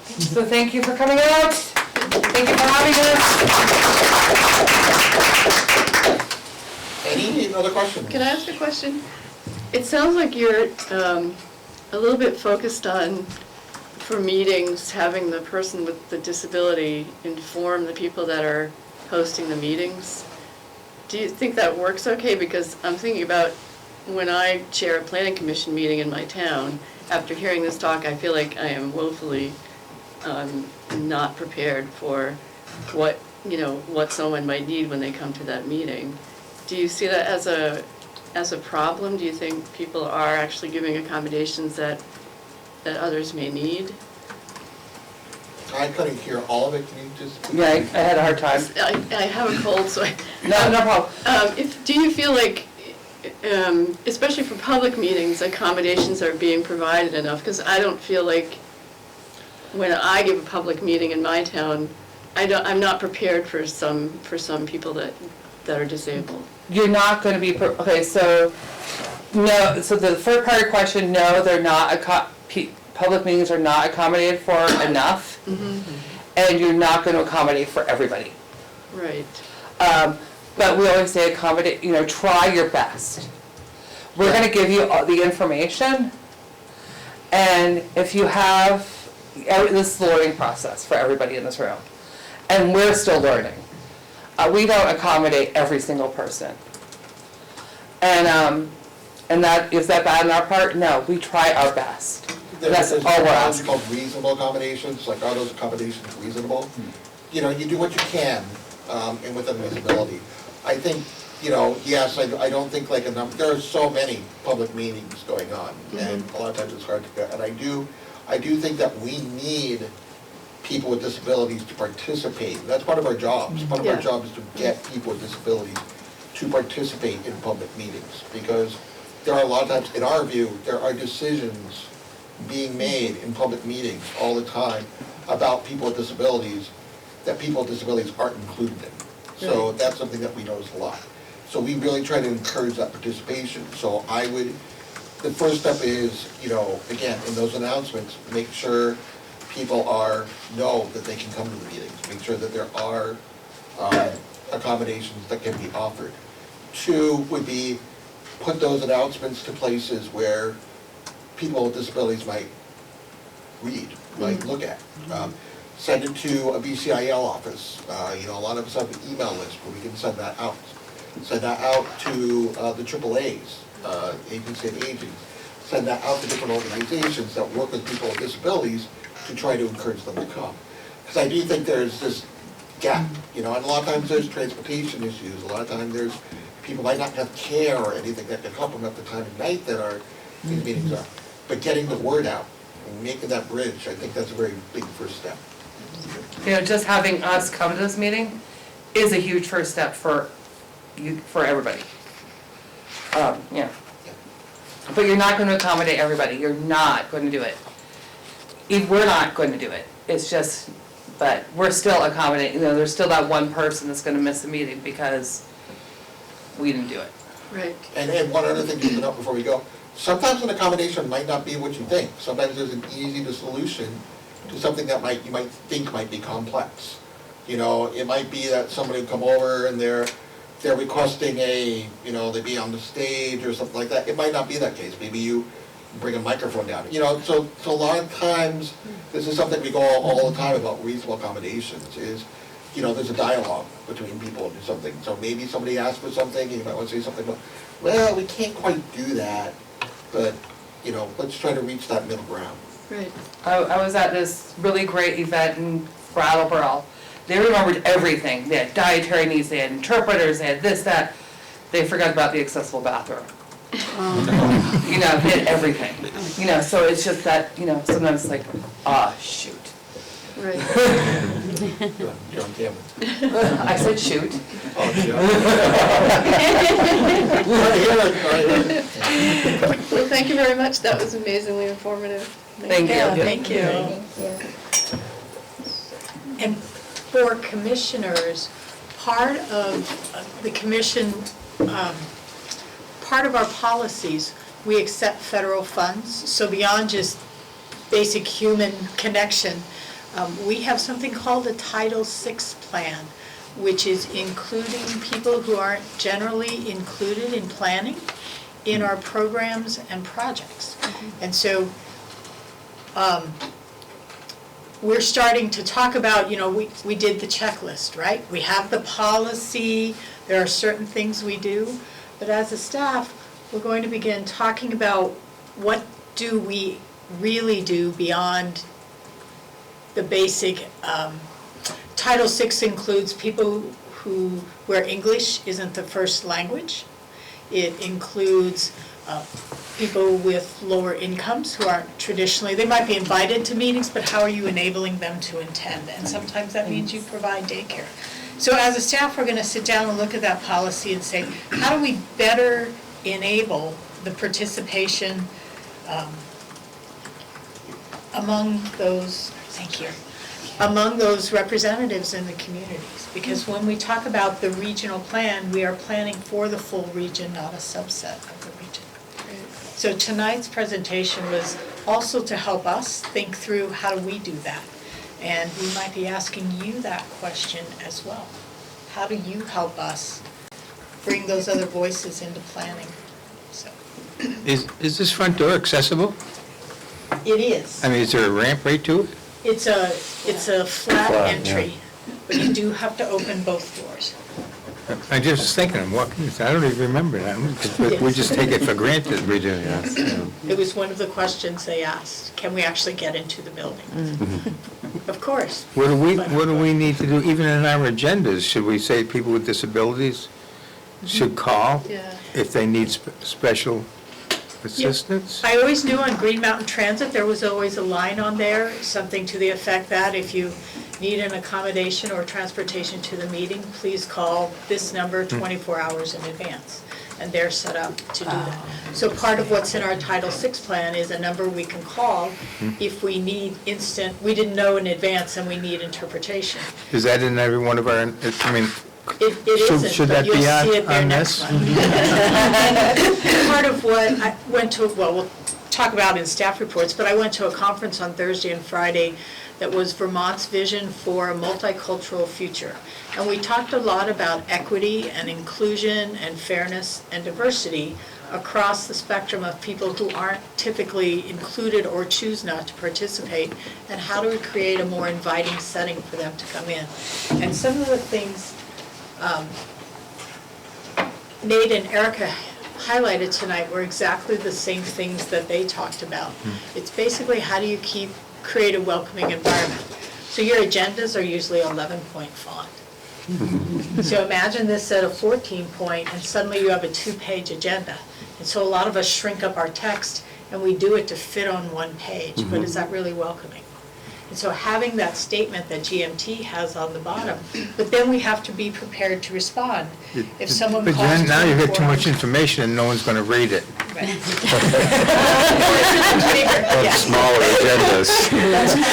So thank you for coming out. Thank you for having us. Any other questions? Can I ask a question? It sounds like you're a little bit focused on, for meetings, having the person with the disability inform the people that are hosting the meetings. Do you think that works okay? Because I'm thinking about when I chair a planning commission meeting in my town, after hearing this talk, I feel like I am woefully not prepared for what someone might need when they come to that meeting. Do you see that as a problem? Do you think people are actually giving accommodations that others may need? I couldn't hear all of it, can you just? Yeah, I had a hard time. I have a cold, so No problem. Do you feel like, especially for public meetings, accommodations are being provided enough? Because I don't feel like when I give a public meeting in my town, I'm not prepared for some people that are disabled. You're not going to be, okay, so, no, so the first part of your question, no, they're not, public meetings are not accommodated for enough, and you're not going to accommodate for everybody. Right. But we always say accommodate, try your best. We're going to give you all the information, and if you have, this is the learning process for everybody in this room, and we're still learning. We don't accommodate every single person. And that, is that bad on our part? No, we try our best. That's all we're asking. Called reasonable accommodations, like are those accommodations reasonable? You do what you can, and with a visibility. I think, yes, I don't think like there are so many public meetings going on, and a lot of times it's hard to get, and I do think that we need people with disabilities to participate. That's part of our jobs. Part of our job is to get people with disabilities to participate in public meetings, because there are a lot of times, in our view, there are decisions being made in public meetings all the time about people with disabilities that people with disabilities aren't included in. So that's something that we notice a lot. So we really try to encourage that participation. So the first step is, again, in those announcements, make sure people know that they can come to the meetings, make sure that there are accommodations that can be offered. 2 would be put those announcements to places where people with disabilities might read, might look at. Send it to a BCIL office. A lot of us have an email list where we can send that out. Send that out to the AAAs, Agency of Aging. Send that out to different organizations that work with people with disabilities to try to encourage them to come. Because I do think there's this gap, and a lot of times there's transportation issues. A lot of times people might not have care or anything that can help them at the time of night that these meetings are. But getting the word out and making that bridge, I think that's a very big first step. Just having us come to this meeting is a huge first step for everybody. But you're not going to accommodate everybody. You're not going to do it. We're not going to do it. It's just, but we're still accommodating. There's still that one person that's going to miss the meeting because we didn't do it. Right. And one other thing to note before we go, sometimes an accommodation might not be what you think. Sometimes there's an easy solution to something that you might think might be complex. It might be that somebody will come over and they're requesting they be on the stage or something like that. It might not be that case. Maybe you bring a microphone down. So a lot of times, this is something we go all the time about reasonable accommodations is, there's a dialogue between people and something. So maybe somebody asks for something and you might want to say something about, well, we can't quite do that, but, let's try to reach that middle ground. Right. I was at this really great event in Brattleboro. They remembered everything. They had dietary needs, they had interpreters, they had this, that. They forgot about the accessible bathroom. You know, they had everything. You know, so it's just that, you know, sometimes it's like, shoot. Right. You're on camera. I said shoot. Well, thank you very much. That was amazingly informative. Thank you. Yeah, thank you. And for commissioners, part of the commission, part of our policies, we accept federal funds. So beyond just basic human connection, we have something called a Title VI plan, which is including people who aren't generally included in planning in our programs and projects. And so we're starting to talk about, you know, we did the checklist, right? We have the policy, there are certain things we do, but as a staff, we're going to begin talking about what do we really do beyond the basic. Title VI includes people where English isn't the first language. It includes people with lower incomes who aren't traditionally, they might be invited to meetings, but how are you enabling them to attend? And sometimes that means you provide daycare. So as a staff, we're going to sit down and look at that policy and say, how do we better enable the participation among those, thank you, among those representatives in the communities? Because when we talk about the regional plan, we are planning for the full region, not a subset of the region. So tonight's presentation was also to help us think through how do we do that. And we might be asking you that question as well. How do you help us bring those other voices into planning? So Is this front door accessible? it is. I mean, is there a ramp right to it? It's a flat entry, but you do have to open both doors. I'm just thinking, I'm walking, I don't even remember that. We just take it for granted. We do, yeah. It was one of the questions they asked, can we actually get into the building? Of course. What do we need to do, even in our agendas? Should we say people with disabilities should call Yeah. if they need special assistance? I always knew on Green Mountain Transit, there was always a line on there, something to the effect that if you need an accommodation or transportation to the meeting, please call this number 24 hours in advance. And they're set up to do that. So part of what's in our Title VI plan is a number we can call if we need we didn't know in advance and we need interpretation. Is that in every one of our, I mean, It isn't, should but that you'll be see it there on next this? month. And part of what I went to, well, we'll talk about in staff reports, but I went to a conference on Thursday and Friday that was Vermont's vision for a multicultural future. And we talked a lot about equity and inclusion and fairness and diversity across the spectrum of people who aren't typically included or choose not to participate, and how do we create a more inviting setting for them to come in. And some of the things Nate and Ericka highlighted tonight were exactly the same things that they talked about. It's basically how do you create a welcoming environment. So your agendas are usually 11-point font. So imagine this at a 14-point and suddenly you have a 2-page agenda. And so a lot of us shrink up our text and we do it to fit on one page, but is that really welcoming? And so having that statement that GMT has on the bottom, but then we have to be prepared to respond. If someone But calls now you get too 24 much information and no one's going to read it. Right. Smaller agendas.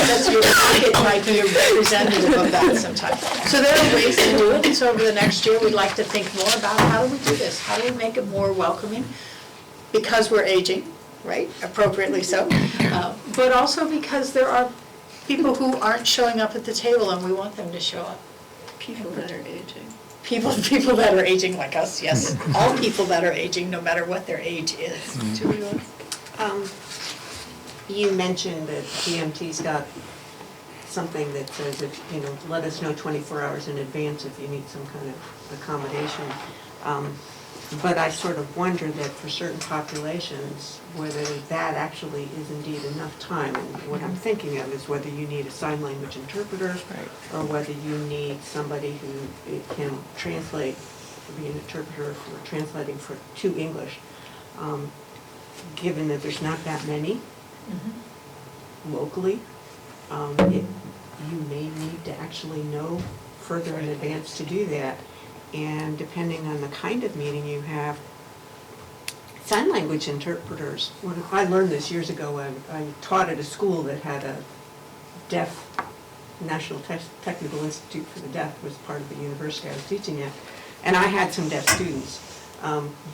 That's your pocket might be a representative of that sometimes. So there are ways to do it, and so over the next year, we'd like to think more about how do we do this? How do we make it more welcoming? Because we're aging, right, appropriately so, but also because there are people who aren't showing up at the table and we want them to show up. People that are aging. People that are aging like us, yes. All people that are aging, no matter what their age is. You mentioned that GMT's got something that says, if, you know, let us know 24 hours in advance if you need some kind of accommodation. But I sort of wonder that for certain populations, whether that actually is indeed enough time. And what I'm thinking of is whether you need a sign language interpreter, or whether you need somebody who can translate, be an interpreter for translating to English. Given that there's not that many locally, you may need to actually know further in advance to do that. And depending on the kind of meeting you have, sign language interpreters, when I learned this years ago, I taught at a school that had a deaf, National Technical Institute for the Deaf was part of the university I was teaching at, and I had some deaf students.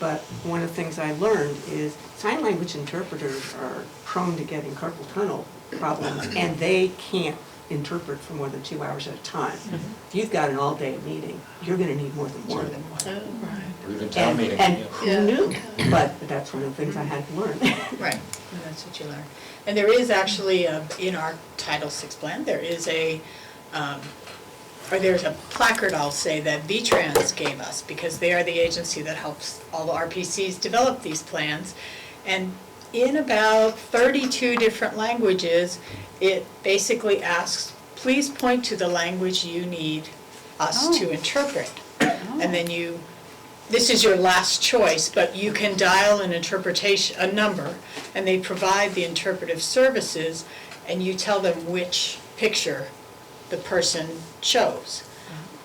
But one of the things I learned is sign language interpreters are prone to getting carpal tunnel problems, and they can't interpret for more than 2 hours at a time. If you've got an all-day meeting, you're gonna need more than one. Or even town meeting. And yeah. who knew? But that's one of the things I had to learn. Right, and that's what you learn. And there is actually, in our Title VI plan, there is there's a placard, I'll say, that V-Trans gave us, because they are the agency that helps all the RPCs develop these plans. And in about 32 different languages, it basically asks, please point to the language you need us to interpret. And then this is your last choice, but you can dial an interpretation, a number, and they provide the interpretive services, and you tell them which picture the person chose.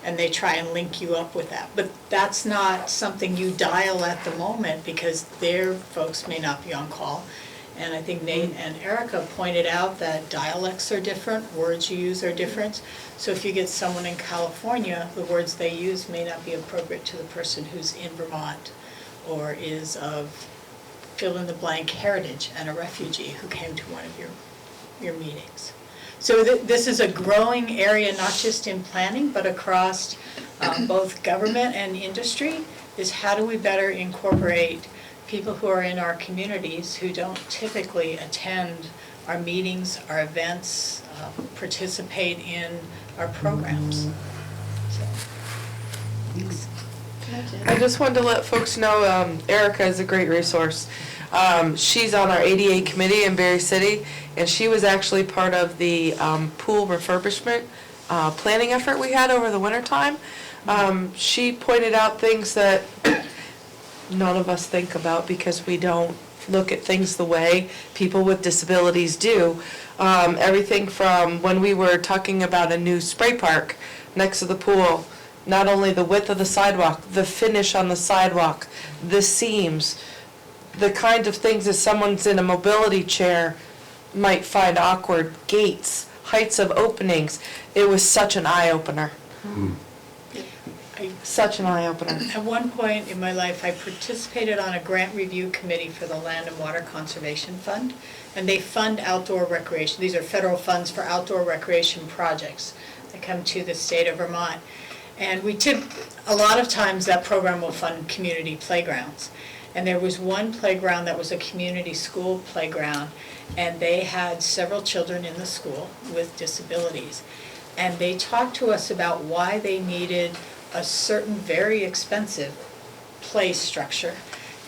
And they try and link you up with that. But that's not something you dial at the moment, because their folks may not be on call. And I think Nate and Ericka pointed out that dialects are different, words you use are different. So if you get someone in California, the words they use may not be appropriate to the person who's in Vermont or is of fill-in-the-blank heritage and a refugee who came to one of your meetings. So this is a growing area, not just in planning, but across both government and industry, is how do we better incorporate people who are in our communities who don't typically attend our meetings, our events, participate in our programs. So, thanks. I just wanted to let folks know Ericka is a great resource. She's on our ADA committee in Berry City, and she was actually part of the pool refurbishment planning effort we had over the wintertime. She pointed out things that none of us think about because we don't look at things the way people with disabilities do. Everything from when we were talking about a new spray park next to the pool, not only the width of the sidewalk, the finish on the sidewalk, the seams, the kind of things that someone's in a mobility chair might find awkward, gates, heights of openings. It was such an eye-opener. Such an eye-opener. At one point in my life, I participated on a grant review committee for the Land and Water Conservation Fund, and they fund outdoor recreation. These are federal funds for outdoor recreation projects that come to the state of Vermont. And a lot of times that program will fund community playgrounds. And there was one playground that was a community school playground, and they had several children in the school with disabilities. And they talked to us about why they needed a certain very expensive play structure.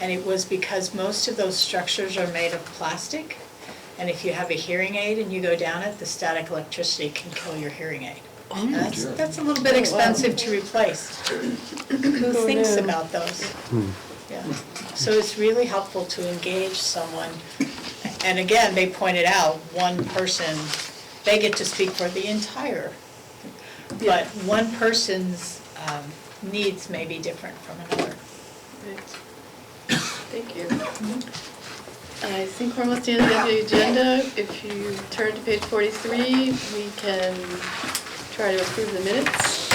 And it was because most of those structures are made of plastic, and if you have a hearing aid and you go down it, the static electricity can kill your hearing aid. That's a little bit expensive to replace. Who thinks about those? Yeah. So it's really helpful to engage someone. And again, they pointed out, one person, they get to speak for the entire, but one person's needs may be different from another. Thank you. I think we're almost at the end of the agenda. If you turn to page 43, we can try to approve the minutes.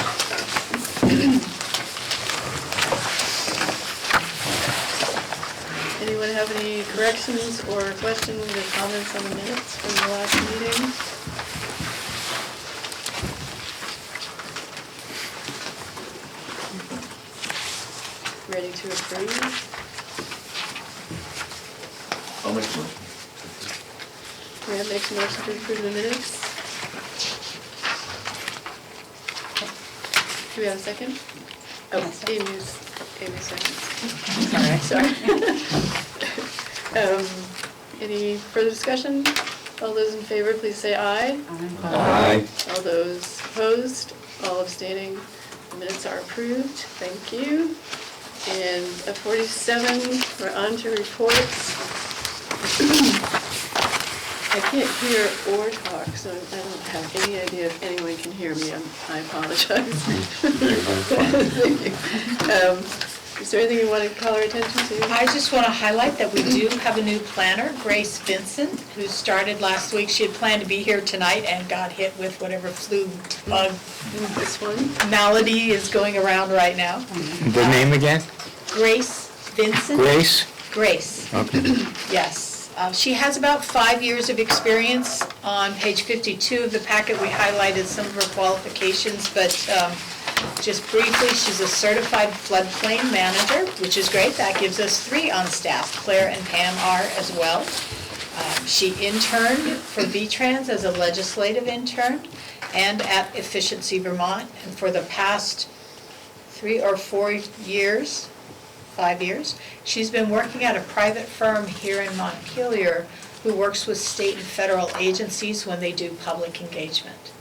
Anyone have any corrections or questions or comments on the minutes from the last meeting? Ready to approve? I'll make a motion. Graham makes a motion to approve the minutes. Do we have a second? Oh, Amy's Amy seconds. Sorry. Any further discussion? All those in favor, please say aye. Aye. All those opposed, all abstaining, the minutes are approved. Thank you. And at 47, we're on to reports. I can't hear or talk, so I don't have any idea if anyone can hear me. I apologize. Thank you. Is there anything you want to call our attention to? I just want to highlight that we do have a new planner, Grace Vincent, who started last week. She had planned to be here tonight and got hit with whatever flu bug This one? malady is going around right now. The name again? Grace Vincent. Grace? Grace, Okay. yes. She has about 5 years of experience. On page 52 of the packet, we highlighted some of her qualifications, but just briefly, she's a certified floodplain manager, which is great. That gives us 3 on staff. Claire and Pam are as well. She interned for V-Trans as a legislative intern and at Efficiency Vermont. And for the past 3 or 4 years, 5 years, she's been working at a private firm here in Montpelier who works with state and federal agencies when they do public engagement.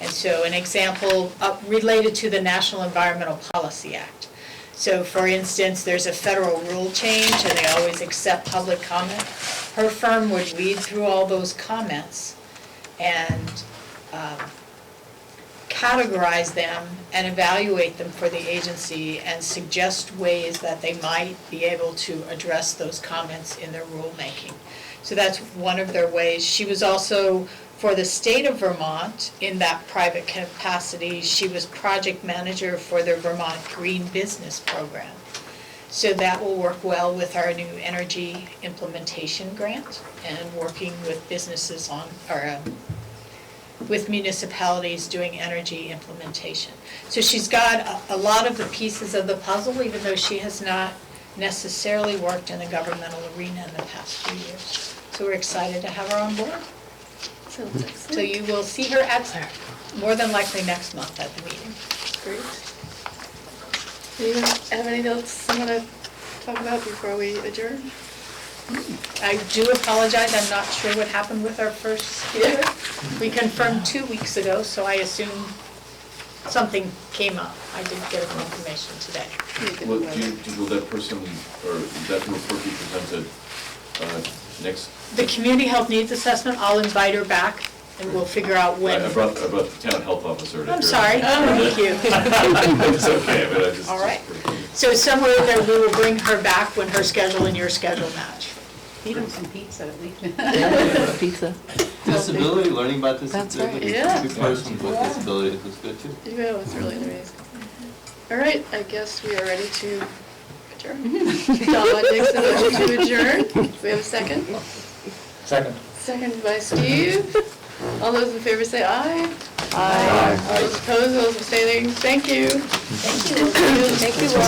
And so an example related to the National Environmental Policy Act. So for instance, there's a federal rule change and they always accept public comment. Her firm would read through all those comments and categorize them and evaluate them for the agency and suggest ways that they might be able to address those comments in their rulemaking. So that's one of their ways. She was also, for the state of Vermont, in that private capacity, she was project manager for their Vermont Green Business Program. So that will work well with our new energy implementation grant and working with businesses on, or with municipalities doing energy implementation. So she's got a lot of the pieces of the puzzle, even though she has not necessarily worked in the governmental arena in the past few years. So we're excited to have her on board. Sounds excellent. So you will see her at, more than likely next month at the meeting. Great. Do you have anything else you want to talk about before we adjourn? I do apologize, I'm not sure what happened with our first speaker. We confirmed 2 weeks ago, so I assume something came up. I did get a confirmation today. Will that person, or that report be presented next? The community health needs assessment, I'll invite her back and we'll figure out when. I brought the town health officer. I'm sorry, thank you. It's okay, but I just. All right. So somewhere there, we will bring her back when her schedule and your schedule match. Feed them some pizza at least. Pizza. Disability, learning about That's right, disability. yeah. Every person with disabilities is good too. Yeah, it's really amazing. All right, I guess we are ready to adjourn. Don makes a motion to adjourn. Do we have a second? Second. Second by Steve. All those in favor say aye. Aye. All those opposed, all those abstaining, thank you. Thank you. Thank you, Laura.